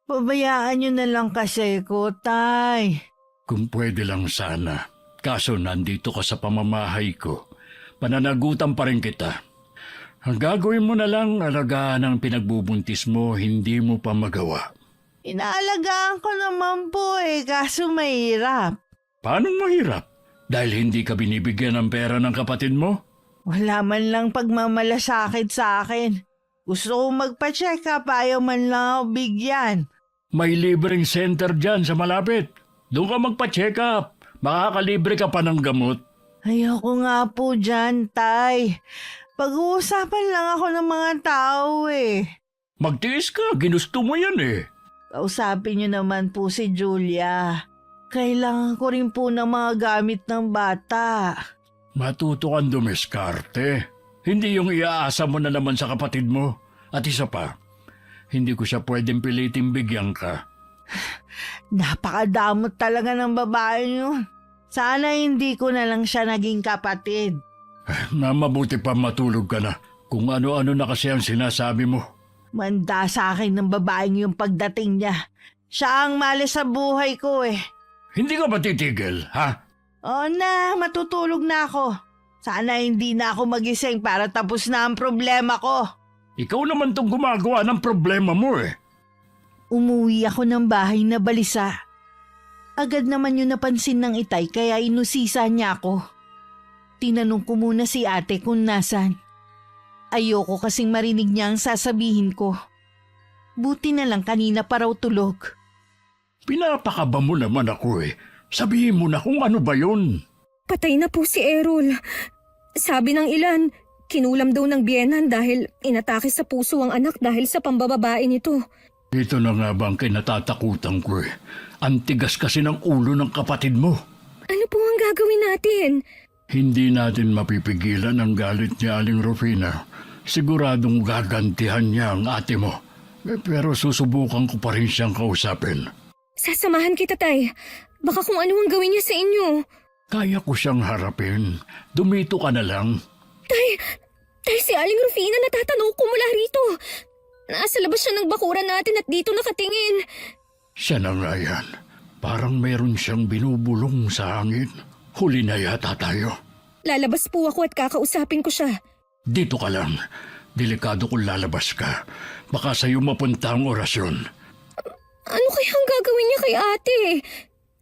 Pabayaan niyo na lang kasi ko, Tay. Kung pwede lang sana. Kaso nandito ka sa pamamahay ko. Pananagutan pa rin kita. Ang gagawin mo na lang, alagaan ang pinagbubuntis mo, hindi mo pa magawa. Inaalagaan ko naman po kaso mahirap. Paano mahirap? Dahil hindi ka binibigyan ng pera ng kapatid mo? Wala man lang pagmamalasakit sa akin. Gusto kong magpa-check up, ayaw man lang ako bigyan. May libreng center dyan sa malapit. Doon ka magpa-check up. Makakalibre ka pa ng gamot. Ayoko nga po dyan, Tay. Pag-uusapan lang ako ng mga tao Magtiis ka, ginusto mo yan Kausapin niyo naman po si Julia. Kailangan ko rin po ng mga gamit ng bata. Matuto kang dumiskarte. Hindi yung iaasa mo na naman sa kapatid mo. At isa pa, hindi ko siya pwedeng piliting bigyan ka. Napakadamot talaga ng babae niyo. Sana hindi ko na lang siya naging kapatid. Na mabuti pa matulog ka na. Kung ano-ano na kasi ang sinasabi mo. Manda sa akin ng babaeng yung pagdating niya. Siya ang mali sa buhay ko Hindi ka ba titigil, ha? Oo na, matutulog na ako. Sana hindi na ako magising para tapos na ang problema ko. Ikaw naman tong gumagawa ng problema mo Umuwi ako ng bahay na balisa. Agad naman yun napansin ng Itay kaya inusisa niya ako. Tinanong ko muna si ate kung nasan. Ayoko kasing marinig niya ang sasabihin ko. Buti na lang kanina pa raw tulog. Pinapakaba mo naman ako Sabihin mo na kung ano ba yun. Patay na po si Errol. Sabi ng ilan, Kinulam daw ng biyenan dahil inatake sa puso ang anak dahil sa pambababae nito. Ito na nga ba ang kinatatakutan ko eh. Ang tigas kasi ng ulo ng kapatid mo. Ano po ang gagawin natin? Hindi natin mapipigilan ang galit ni Aling Rufina. Siguradong gagantihan niya ang ate mo. Pero susubukan ko pa rin siyang kausapin. Sasamahan kita, Tay. Baka kung ano ang gawin niya sa inyo. Kaya ko siyang harapin. Dumito ka na lang. Tay, si Aling Rufina natatanaw ko mula rito. Nasa labas siya ng bakuran natin at dito nakatingin. Siya na nga yan. Parang meron siyang binubulong sa hangin. Huli na yata tayo. Lalabas po ako at kakausapin ko siya. Dito ka lang. Delikado kung lalabas ka. Baka sa'yo mapunta ang orasyon. Ano kaya ang gagawin niya kay ate?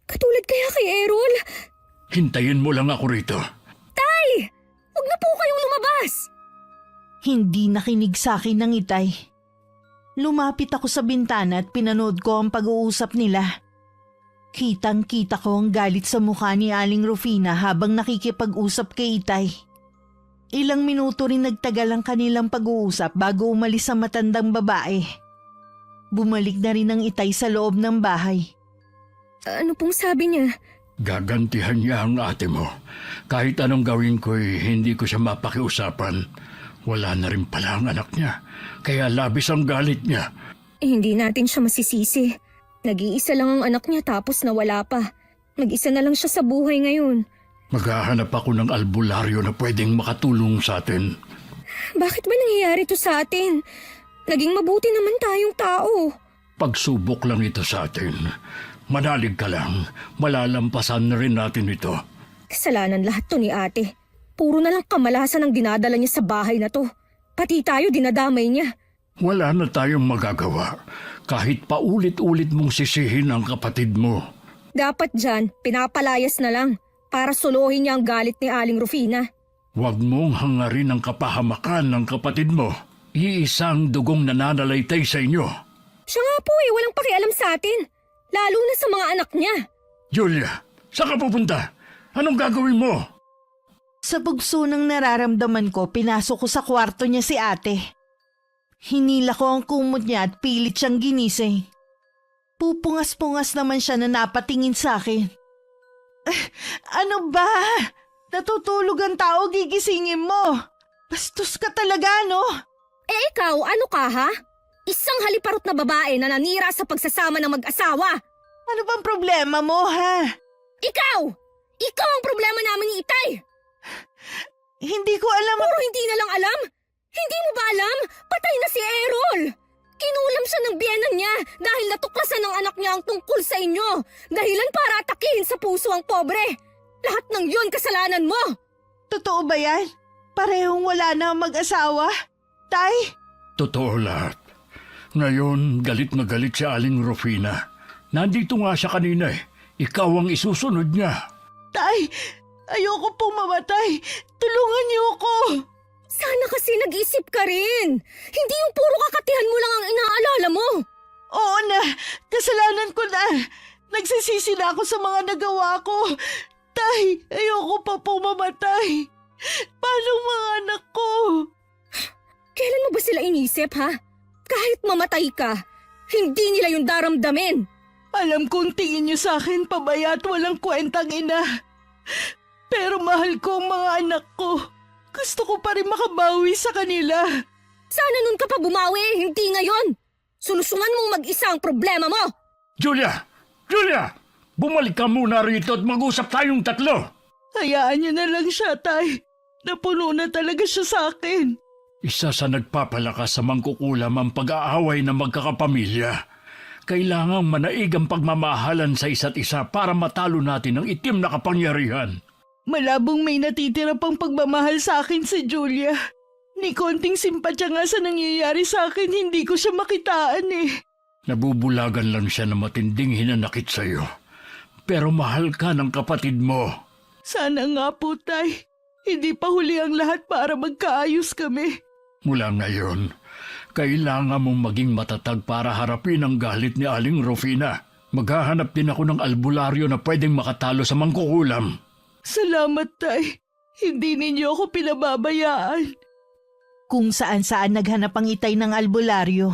Katulad kaya kay Errol? Hintayin mo lang ako rito. Tay! Huwag na po kayong lumabas! Hindi nakinig sa akin ng Itay. Lumapit ako sa bintana at pinanood ko ang pag-uusap nila. Kitang-kita ko ang galit sa mukha ni Aling Rufina habang nakikipag-usap kay Itay. Ilang minuto rin nagtagal ang kanilang pag-uusap bago umalis ang matandang babae. Bumalik na rin ang Itay sa loob ng bahay. Ano pong sabi niya? Gagantihan niya ang ate mo. Kahit anong gawin ko'y hindi ko siya mapakiusapan. Wala na rin pala ang anak niya. Kaya labis ang galit niya. Hindi natin siya masisisi. Nag-iisa lang ang anak niya tapos nawala pa. Mag-isa na lang siya sa buhay ngayon. Maghahanap ako ng albularyo na pwedeng makatulong sa atin. Bakit ba nangyayari to sa atin? Naging mabuti naman tayong tao. Pagsubok lang ito sa atin. Manalig ka lang. Malalampasan na rin natin ito. Kasalanan lahat to ni ate. Puro na lang kamalasan ang dinadala niya sa bahay na to. Pati tayo dinadamay niya. Wala na tayong magagawa. Kahit paulit-ulit mong sisihin ang kapatid mo. Dapat dyan, pinapalayas na lang para suluhin niya ang galit ni Aling Rufina. Huwag mong hangarin ang kapahamakan ng kapatid mo. Iisang dugong nananalaytay sa inyo. Siya nga po walang pakialam sa atin. Lalo na sa mga anak niya. Julia, saan ka pupunta? Anong gagawin mo? Sa bugso ng nararamdaman ko, pinasok ko sa kwarto niya si ate. Hinila ko ang kumot niya at pilit siyang ginising. Pupungas-pungas naman siya na napatingin sa akin. Ano ba? Natutulog ang tao, gigisingin mo. Bastos ka talaga, no? Ikaw, ano ka ha? Isang haliparot na babae na nanira sa pagsasama ng mag-asawa. Ano bang problema mo, ha? Ikaw! Ikaw ang problema namin ni Itay! Hindi ko alam. Puro hindi na lang alam? Hindi mo ba alam? Patay na si Errol! Kinulam siya ng biyenan niya dahil natuklasan ng anak niya ang tungkol sa inyo. Dahilan para atakihin sa puso ang pobre. Lahat ng yon kasalanan mo! Totoo ba yan? Parehong wala na ang mag-asawa? Tay? Totoo lahat. Ngayon, galit na galit si Aling Rufina. Nandito nga siya kanina eh. Ikaw ang isusunod niya. Tay, ayoko pong mamatay. Tulungan niyo ako. Sana kasi nag-isip ka rin. Hindi yung puro kakatihan mo lang ang inaalala mo. Oo na, kasalanan ko na. Nagsisisi na ako sa mga nagawa ko. Tay, ayoko pa pong mamatay. Paano ang mga anak ko? Kailan mo ba sila inisip, ha? Kahit mamatay ka, hindi nila yung daramdamin. Alam kong tingin niyo sa akin pabaya at walang kwentang ina. Pero mahal ko ang mga anak ko. Gusto ko pa rin makabawi sa kanila. Sana nun ka pa bumawi, hindi ngayon. Solusungan mong mag-isa ang problema mo. Julia! Julia! Bumalik ka muna rito at mag-usap tayong tatlo. Hayaan niyo na lang siya, Tay. Napuno na talaga siya sa akin. Isa sa nagpapalakas sa mangkukulam ang pag-aaway ng magkakapamilya. Kailangang manaig ang pagmamahalan sa isa't isa para matalo natin ang itim na kapangyarihan. Malabong may natitira pang pagmamahal sa akin si Julia. Ni konting simpatya nga sa nangyayari sa akin, hindi ko siya makitaan eh. Nabubulagan lang siya na matinding hinanakit sa iyo. Pero mahal ka ng kapatid mo. Sana nga po, Tay. Hindi pa huli ang lahat para magkaayos kami. Mula ngayon, kailangan mong maging matatag para harapin ang galit ni Aling Rufina. Maghahanap din ako ng albularyo na pwedeng makatalo sa mangkukulam. Salamat, Tay. Hindi ninyo ako pinababayaan. kung saan-saan naghanap ang itay ng albularyo.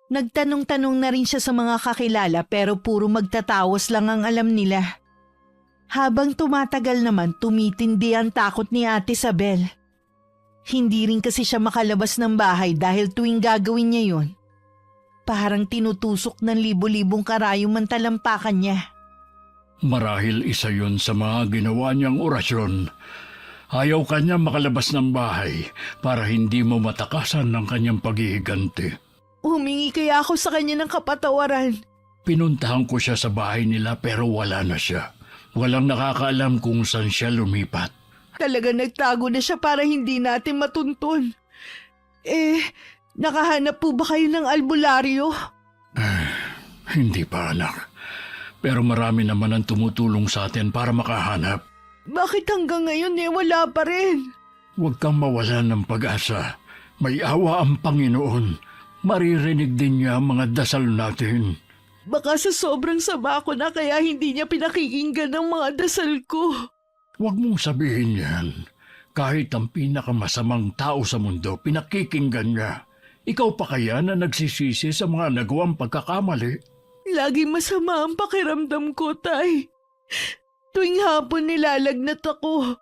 Nagtanong-tanong na rin siya sa mga kakilala pero puro magtatawas lang ang alam nila. Habang tumatagal naman, tumitindi ang takot ni Ate Isabel. Hindi rin kasi siya makalabas ng bahay dahil tuwing gagawin niya yon, parang tinutusok ng libo-libong karayom ang talampakan niya. Marahil isa yun sa mga ginawa niyang orasyon. Ayaw kanya makalabas ng bahay para hindi mo matakasan ng kanyang paghihiganti. Humingi kaya ako sa kanya ng kapatawaran. Pinuntahan ko siya sa bahay nila pero wala na siya. Walang nakakaalam kung saan siya lumipat. Talaga nagtago na siya para hindi natin matuntun. Nakahanap po ba kayo ng albularyo? Hindi pa, anak. Pero marami naman ang tumutulong sa atin para makahanap. Bakit hanggang ngayon wala pa rin? Huwag kang mawalan ng pag-asa. May awa ang Panginoon. Maririnig din niya ang mga dasal natin. Baka sa sobrang sama ko na kaya hindi niya pinakikinggan ang mga dasal ko. Huwag mong sabihin yan. Kahit ang pinakamasamang tao sa mundo, pinakikinggan niya. Ikaw pa kaya na nagsisisi sa mga nagawang pagkakamali? Laging masama ang pakiramdam ko, Tay. Tuwing hapon nilalagnat ako.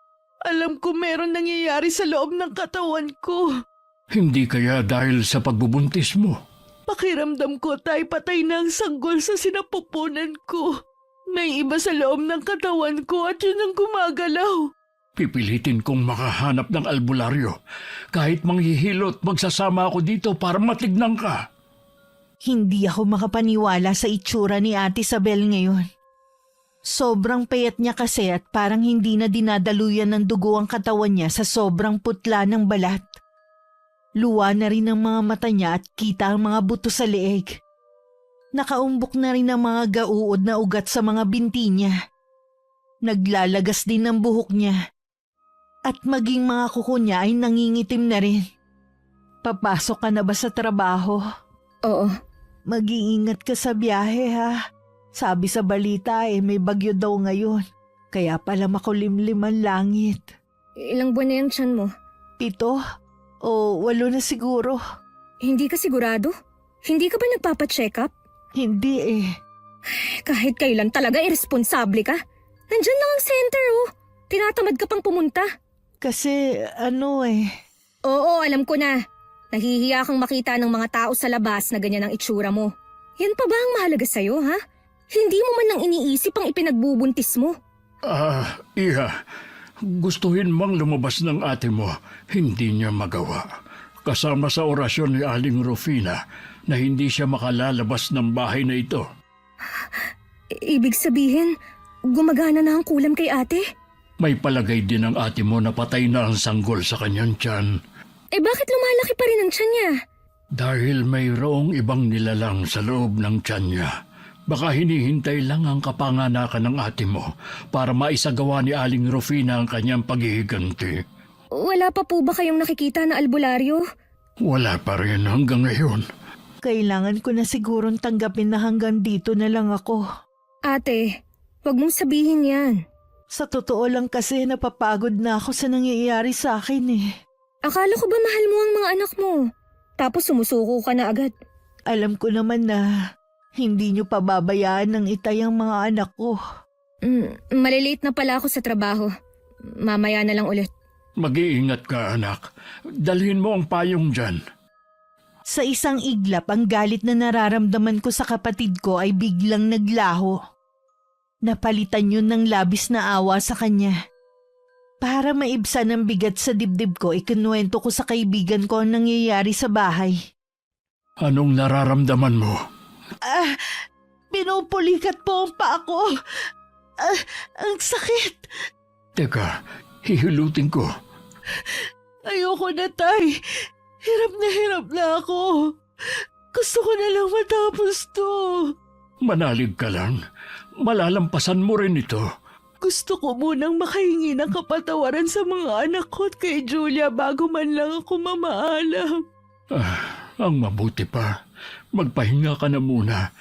Alam ko meron nangyayari sa loob ng katawan ko. Hindi kaya dahil sa pagbubuntis mo? Pakiramdam ko, Tay, patay na ang sanggol sa sinapupunan ko. May iba sa loob ng katawan ko at yun ang gumagalaw. Pipilitin kong makahanap ng albularyo. Kahit manghihilot, magsasama ako dito para matignan ka. Hindi ako makapaniwala sa itsura ni Ate Isabel ngayon. Sobrang payat niya kasi at parang hindi na dinadaluyan ng dugo ang katawan niya sa sobrang putla ng balat. Luwa na rin ang mga mata niya at kita ang mga buto sa leeg. Nakaumbok na rin ang mga gauod na ugat sa mga binti niya. Naglalagas din ang buhok niya. At maging mga kuko niya ay nangingitim na rin. Papasok ka na ba sa trabaho? Oo. Mag-iingat ka sa biyahe ha. Sabi sa balita may bagyo daw ngayon. Kaya pala makulimlim ang langit. Ilang buwan na yan tiyan mo? 7 o 8 na siguro. Hindi ka sigurado? Hindi ka ba nagpapacheck up? Hindi Kahit kailan talaga irresponsable ka. Nandyan lang ang center Tinatamad ka pang pumunta. Kasi Oo, alam ko na. Nahihiya kang makita ng mga tao sa labas na ganyan ang itsura mo. Yan pa ba ang mahalaga sa'yo, ha? Hindi mo man lang iniisip ang ipinagbubuntis mo. Iha, gustuhin mang lumabas ng ate mo, hindi niya magawa. Kasama sa orasyon ni Aling Rufina na hindi siya makalalabas ng bahay na ito. Ibig sabihin, gumagana na ang kulam kay ate? May palagay din ang ate mo na patay na ang sanggol sa kanyang tiyan. Bakit lumalaki pa rin ang tiyan niya? Dahil mayroong ibang nilalang sa loob ng tiyan niya. Baka hinihintay lang ang kapanganakan ng ate mo para maisagawa ni Aling Rufina ang kanyang paghihiganti. Wala pa po ba kayong nakikita na albularyo? Wala pa rin hanggang ngayon. Kailangan ko na sigurong tanggapin na hanggang dito na lang ako. Ate, wag mong sabihin yan. Sa totoo lang kasi napapagod na ako sa nangyayari sa akin Akala ko ba mahal mo ang mga anak mo? Tapos sumusuko ka na agad. Alam ko naman na hindi niyo pababayaan ng itay ang mga anak ko. Malilate na pala ako sa trabaho. Mamaya na lang ulit. Mag-iingat ka, anak. Dalhin mo ang payong dyan. Sa isang iglap, ang galit na nararamdaman ko sa kapatid ko ay biglang naglaho. Napalitan yun ng labis na awa sa kanya. Para maibsan ang bigat sa dibdib ko, ikinuwento ko sa kaibigan ko ang nangyayari sa bahay. Anong nararamdaman mo? Pinupulikat po ang paa ko. Ang sakit. Teka, hihilutin ko. Ayoko na, Tay. Hirap na ako. Gusto ko na lang matapos to. Manalig ka lang. Malalampasan mo rin ito. Gusto ko munang makahingi ng kapatawaran sa mga anak ko at kay Julia bago man lang ako mamaalam. Ang mabuti pa. Magpahinga ka na muna.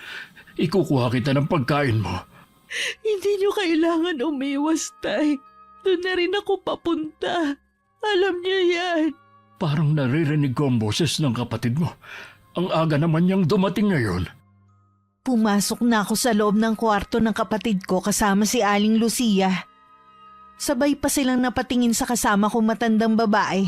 Ikukuha kita ng pagkain mo. Hindi niyo kailangan umiwas, Tay. Doon na rin ako papunta. Alam niyo yan. Parang naririnig ko ang boses ng kapatid mo. Ang aga naman niyang dumating ngayon. Pumasok na ako sa loob ng kwarto ng kapatid ko kasama si Aling Lucia. Sabay pa silang napatingin sa kasama kong matandang babae.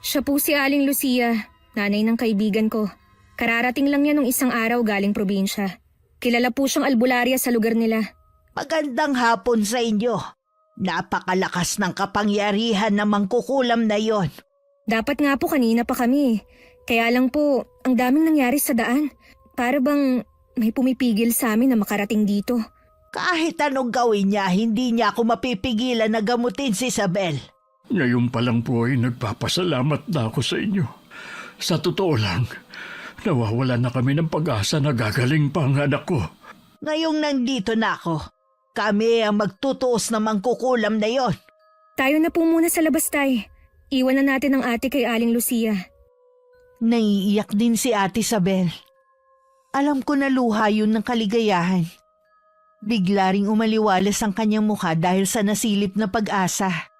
Siya po si Aling Lucia, nanay ng kaibigan ko. Kararating lang niya nung isang araw galing probinsya. Kilala po siyang albularya sa lugar nila. Magandang hapon sa inyo. Napakalakas ng kapangyarihan na mangkukulam na yon. Dapat nga po kanina pa kami. Kaya lang po, ang daming nangyari sa daan. Para bang may pumipigil sa amin na makarating dito. Kahit anong gawin niya, hindi niya ako mapipigilan na gamutin si Isabel. Ngayon pa lang po ay nagpapasalamat na ako sa inyo. Sa totoo lang, nawawala na kami ng pag-asa na gagaling pa ang anak ko. Ngayong nandito na ako, kami ang magtutuos na mangkukulam na yon. Tayo na po muna sa labas, tay. Iwan na natin ang ate kay Aling Lucia. Naiiyak din si Ate Isabel. Alam ko na luha yun ng kaligayahan. Bigla ring umaliwalas ang kanyang mukha dahil sa nasilip na pag-asa.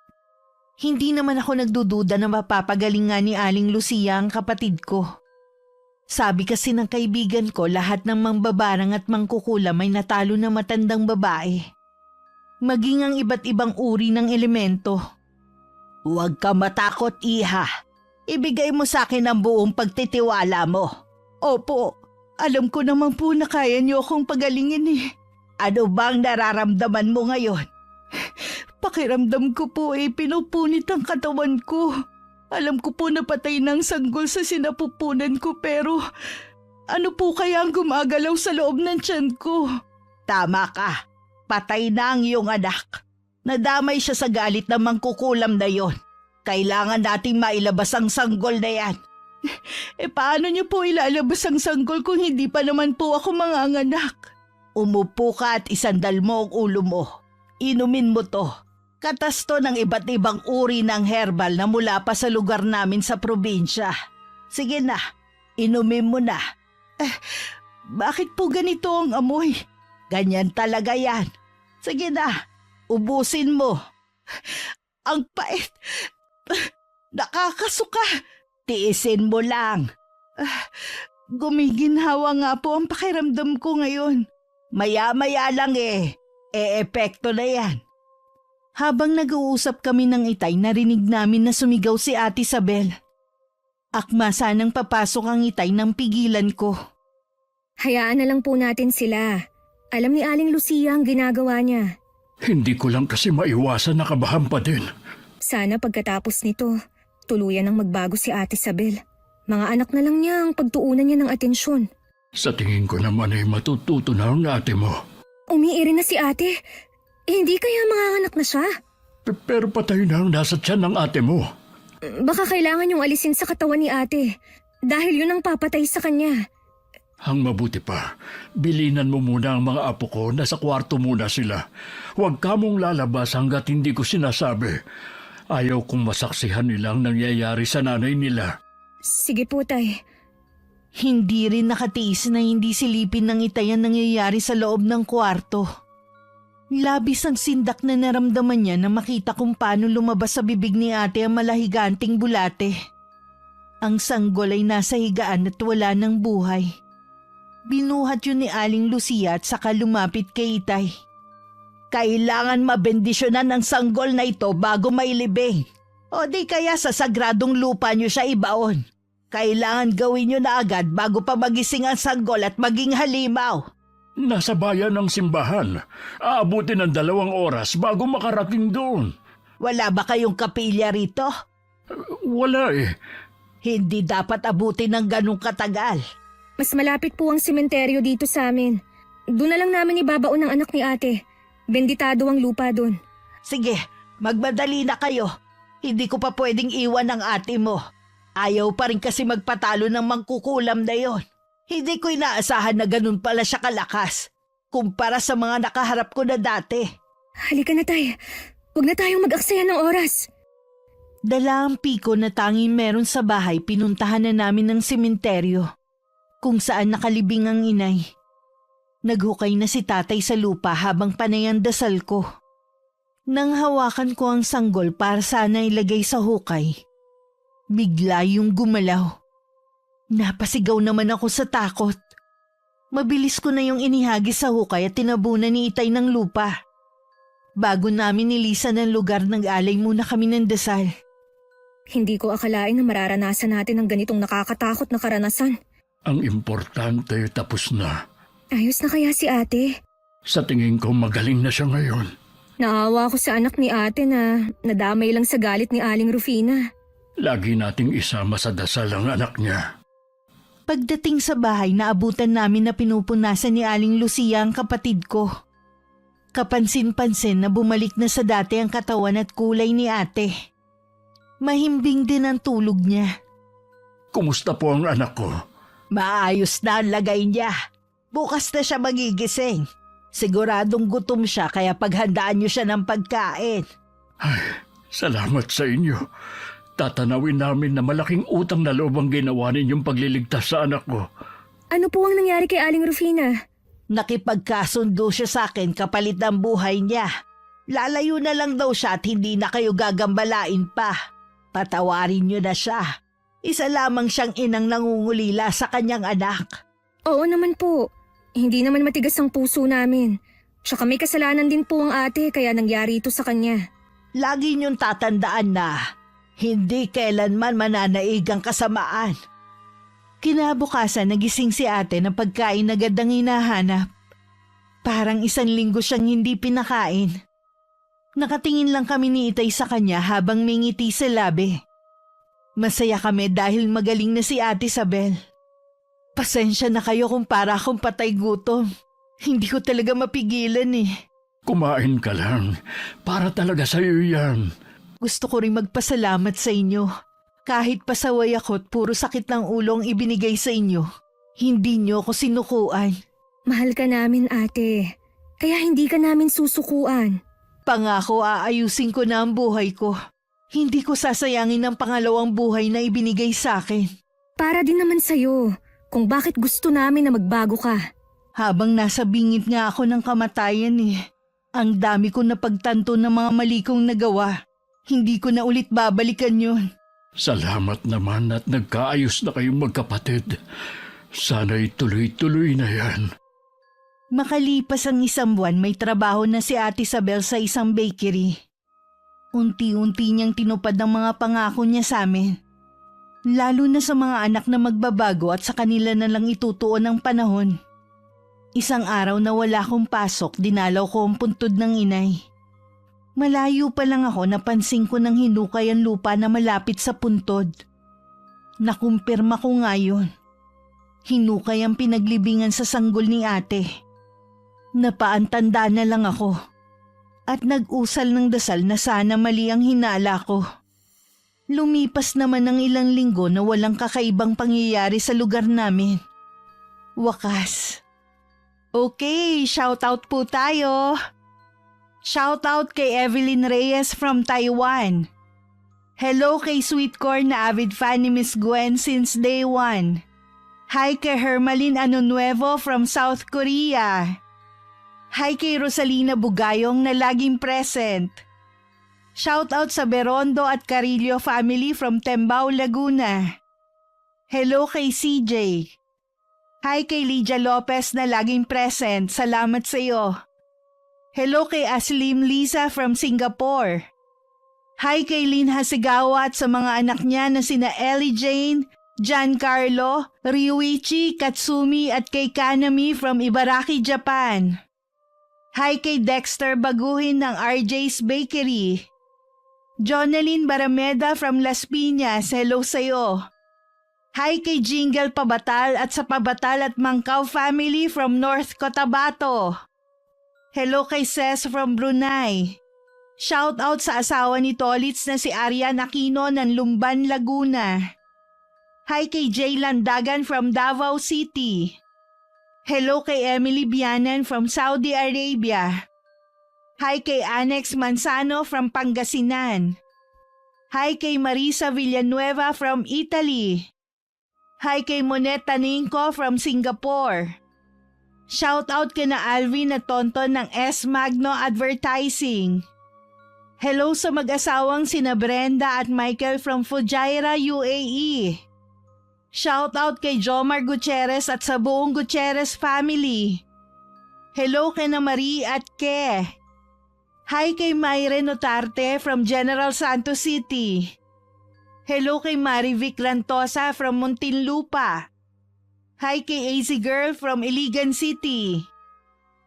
Hindi naman ako nagdududa na mapapagaling nga ni Aling Lucia ang kapatid ko. Sabi kasi ng kaibigan ko lahat ng mangbabarang at mangkukulam ay natalo na matandang babae. Maging ang iba't ibang uri ng elemento. Huwag ka matakot, iha. Ibigay mo sa akin ang buong pagtitiwala mo. Opo, alam ko naman po na kaya niyo akong pagalingin eh. Ano bang nararamdaman mo ngayon? Pakiramdam ko po pinupunit ang katawan ko. Alam ko po na patay ng sanggol sa sinapupunan ko pero ano po kaya ang gumagalaw sa loob ng tiyan ko? Tama ka. Patay na ang iyong anak. Nadamay siya sa galit ng mangkukulam na yon. Kailangan nating mailabas ang sanggol na yan. Paano niyo po ilalabas ang sanggol kung hindi pa naman po ako manganganak? Umupo ka at isandal mo ang ulo mo. Inumin mo to. Katas to ng iba't ibang uri ng herbal na mula pa sa lugar namin sa probinsya. Sige na, inumin mo na. Bakit po ganito ang amoy? Ganyan talaga yan. Sige na, ubusin mo. Ang pait. Nakakasuka. Tiisin mo lang. Gumiginhawa nga po ang pakiramdam ko ngayon. Maya-maya lang epekto na yan. Habang nag-uusap kami ng itay, narinig namin na sumigaw si Ate Isabel. Akma sanang papasok ang itay nang pigilan ko. Hayaan na lang po natin sila. Alam ni Aling Lucia ang ginagawa niya. Hindi ko lang kasi maiwasan na kabahan pa din. Sana pagkatapos nito, tuluyan ang magbago si Ate Isabel. Mga anak na lang niya ang pagtuunan niya ng atensyon. Sa tingin ko naman ay matututo na ang ate mo. Umiiri na si ate. Hindi kaya manganganak na siya? Pero patay na ang nasa tiyan ng ate mo. Baka kailangan yung alisin sa katawan ni ate. Dahil yun ang papatay sa kanya. Ang mabuti pa, bilinan mo muna ang mga apo ko na sa kwarto muna sila. Huwag ka mong lalabas hanggat hindi ko sinasabi. Ayaw kong masaksihan nilang nangyayari sa nanay nila. Sige po, tay. Hindi rin nakatiis na hindi silipin ng itay ang nangyayari sa loob ng kwarto. Labis ang sindak na naramdaman niya na makita kung paano lumabas sa bibig ni ate ang malahiganting bulate. Ang sanggol ay nasa higaan at wala ng buhay. Binuhat yun ni Aling Lucia at saka lumapit kay itay. Kailangan mabendisyonan ang sanggol na ito bago mailibing. O di kaya sa sagradong lupa niyo siya ibaon. Kailangan gawin niyo na agad bago pa magising ang sanggol at maging halimaw. Nasa bayan ng simbahan. Aabutin ng 2 oras bago makarating doon. Wala ba kayong kapilya rito? Wala Hindi dapat abutin ng ganong katagal. Mas malapit po ang sementeryo dito sa amin. Doon na lang namin ibabaon ang anak ni ate. Benditado ang lupa doon. Sige, magmadali na kayo. Hindi ko pa pwedeng iwan ang ate mo. Ayaw pa rin kasi magpatalo ng mangkukulam na yon. Hindi ko inaasahan na ganun pala siya kalakas. Kumpara sa mga nakaharap ko na dati. Halika na, tay. Huwag na tayong mag-aksaya ng oras. Dala ang piko na tanging meron sa bahay, pinuntahan na namin ng sementeryo. Kung saan nakalibing ang inay. Naghukay na si tatay sa lupa habang panay ang dasal ko. Nang hawakan ko ang sanggol para sana ilagay sa hukay, Bigla yung gumalaw. Napasigaw naman ako sa takot. Mabilis ko na yung inihagis sa hukay at tinabunan ni Itay ng lupa. Bago namin nilisan ng lugar, nag-alay muna kami ng dasal. Hindi ko akalain na mararanasan natin ang ganitong nakakatakot na karanasan. Ang importante, tapos na. Ayos na kaya si ate? Sa tingin ko magaling na siya ngayon. Naawa ko sa anak ni ate na nadamay lang sa galit ni Aling Rufina. Lagi nating isama sa dasal ang anak niya. Pagdating sa bahay, naabutan namin na pinupunasan ni Aling Lucia ang kapatid ko. Kapansin-pansin na bumalik na sa dati ang katawan at kulay ni ate. Mahimbing din ang tulog niya. Kumusta po ang anak ko? Maayos na ang lagay niya. Bukas na siya magigising. Siguradong gutom siya kaya paghandaan niyo siya ng pagkain. Ay, salamat sa inyo. Tatanawin namin na malaking utang na loob ang ginawa ninyong pagliligtas sa anak ko. Ano po ang nangyari kay Aling Rufina? Nakipagkasundo siya sa akin kapalit ng buhay niya. Lalayo na lang daw siya at hindi na kayo gagambalain pa. Patawarin niyo na siya. Isa lamang siyang inang nangungulila sa kanyang anak. Oo naman po. Hindi naman matigas ang puso namin. Tsaka may kasalanan din po ang ate kaya nangyari ito sa kanya. Lagi niyong tatandaan na hindi kailanman mananaig ang kasamaan. Kinabukasan nagising si ate na pagkain agad ang hinahanap. Parang 1 linggo siyang hindi pinakain. Nakatingin lang kami ni Itay sa kanya habang may ngiti sa labi. Masaya kami dahil magaling na si Ate Isabel. Pasensya na kayo kung para akong patay gutom. Hindi ko talaga mapigilan eh. Kumain ka lang. Para talaga sa'yo yan. Gusto ko rin magpasalamat sa inyo. Kahit pasaway ako at puro sakit ng ulo ang ibinigay sa inyo, hindi niyo ako sinukuan. Mahal ka namin ate. Kaya hindi ka namin susukuan. Pangako aayusin ko na ang buhay ko. Hindi ko sasayangin ang pangalawang buhay na ibinigay sa akin. Para din naman sa'yo. Kung bakit gusto namin na magbago ka. Habang nasa bingit nga ako ng kamatayan eh. Ang dami ko napagtanto ng mga mali kong nagawa. Hindi ko na ulit babalikan yun. Salamat naman at nagkaayos na kayong magkapatid. Sana'y tuloy-tuloy na yan. Makalipas ang 1 buwan, may trabaho na si Ate Isabel sa isang bakery. Unti-unti niyang tinupad ang mga pangako niya sa amin. Lalo na sa mga anak na magbabago at sa kanila na lang itutuon ang panahon. Isang araw na wala akong pasok, dinalaw ko ang puntod ng inay. Malayo pa lang ako, napansin ko ng hinukay ang lupa na malapit sa puntod. Nakumpirma ko nga yun. Hinukay ang pinaglibingan sa sanggol ni ate. Napaantanda na lang ako. At nag-usal ng dasal na sana mali ang hinala ko. Lumipas naman ng ilang linggo na walang kakaibang pangyayari sa lugar namin. Wakas. Okay, shoutout po tayo. Shoutout kay Evelyn Reyes from Taiwan. Hello kay Sweet Corn na avid fan ni Miss Gwen since day 1. Hi kay Hermalyn Anonuevo from South Korea. Hi kay Rosalina Bugayong na laging present. Shoutout sa Berondo at Carillo family from Tembao, Laguna. Hello kay CJ. Hi kay Lydia Lopez na laging present. Salamat sa iyo. Hello kay Aslim Lisa from Singapore. Hi kay Lynn Hasegawa at sa mga anak niya na sina Ellie Jane, Giancarlo, Ryuichi, Katsumi at kay Kanami from Ibaraki, Japan. Hi kay Dexter Baguhin ng RJ's Bakery. Jonalyn Barameda from Las Piñas, hello sa'yo. Hi kay Jingle Pabatal at sa Pabatal at Mangkaw family from North Cotabato. Hello kay Ces from Brunei. Shout out sa asawa ni Tolitz na si Arian Aquino ng Lumban, Laguna. Hi kay Jay Landagan from Davao City. Hello kay Emily Bianan from Saudi Arabia. Hi kay Annex Manzano from Pangasinan. Hi kay Marisa Villanueva from Italy. Hi kay Monet Taninco from Singapore. Shout out kay na Alvin na Tonton ng S Magno Advertising. Hello sa mag-asawang sina Brenda at Michael from Fujairah, UAE. Shout out kay Jomar Gutierrez at sa buong Gutierrez family. Hello kay na Marie at Ke. Hi kay Mayre Notarte from General Santos City. Hello kay Marivic Lantosa from Muntinlupa. Hi kay AZ Girl from Iligan City.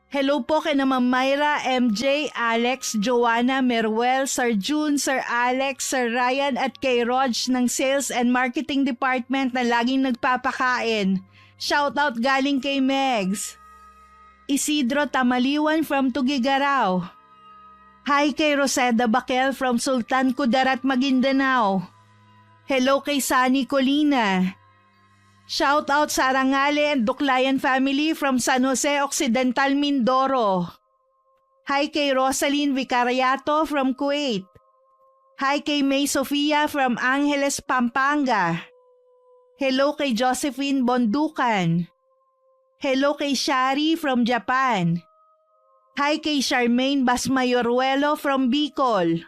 Hello po kay na Ma'am Myra, MJ, Alex, Joanna, Meruel, Sir June, Sir Alex, Sir Ryan at kay Rog ng Sales and Marketing Department na laging nagpapakain. Shoutout galing kay Megs. Isidro Tamaliwan from Tugigaraw. Hi kay Roseda Bakel from Sultan Kudarat, Maguindanao. Hello kay Sunny Colina. Shout out sa Arangale and Duklayan family from San Jose Occidental, Mindoro. Hi kay Rosaline Vicariato from Kuwait. Hi kay May Sofia from Angeles, Pampanga. Hello kay Josephine Bonducan. Hello kay Shari from Japan. Hi kay Charmaine Basmayoruelo from Bicol.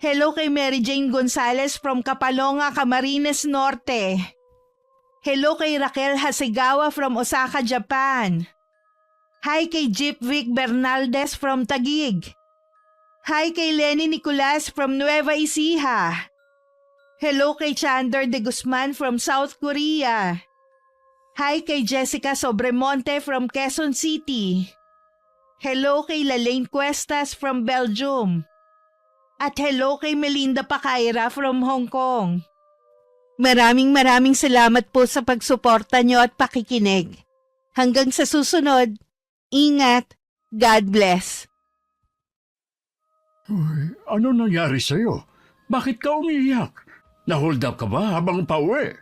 Hello kay Mary Jane Gonzalez from Kapalonga, Camarines Norte. Hello kay Raquel Hasegawa from Osaka, Japan. Hi kay Jeep Vic Bernaldez from Taguig. Hi kay Lenny Nicolas from Nueva Ecija. Hello kay Chandler de Guzman from South Korea. Hi kay Jessica Sobremonte from Quezon City. Hello kay Lalaine Cuestas from Belgium. At hello kay Melinda Pacaira from Hong Kong. Maraming salamat po sa pagsuporta nyo at pakikinig. Hanggang sa susunod, ingat, God bless. Uy, ano nangyari sa'yo? Bakit ka umiiyak? Na-hold up ka ba habang pauwi?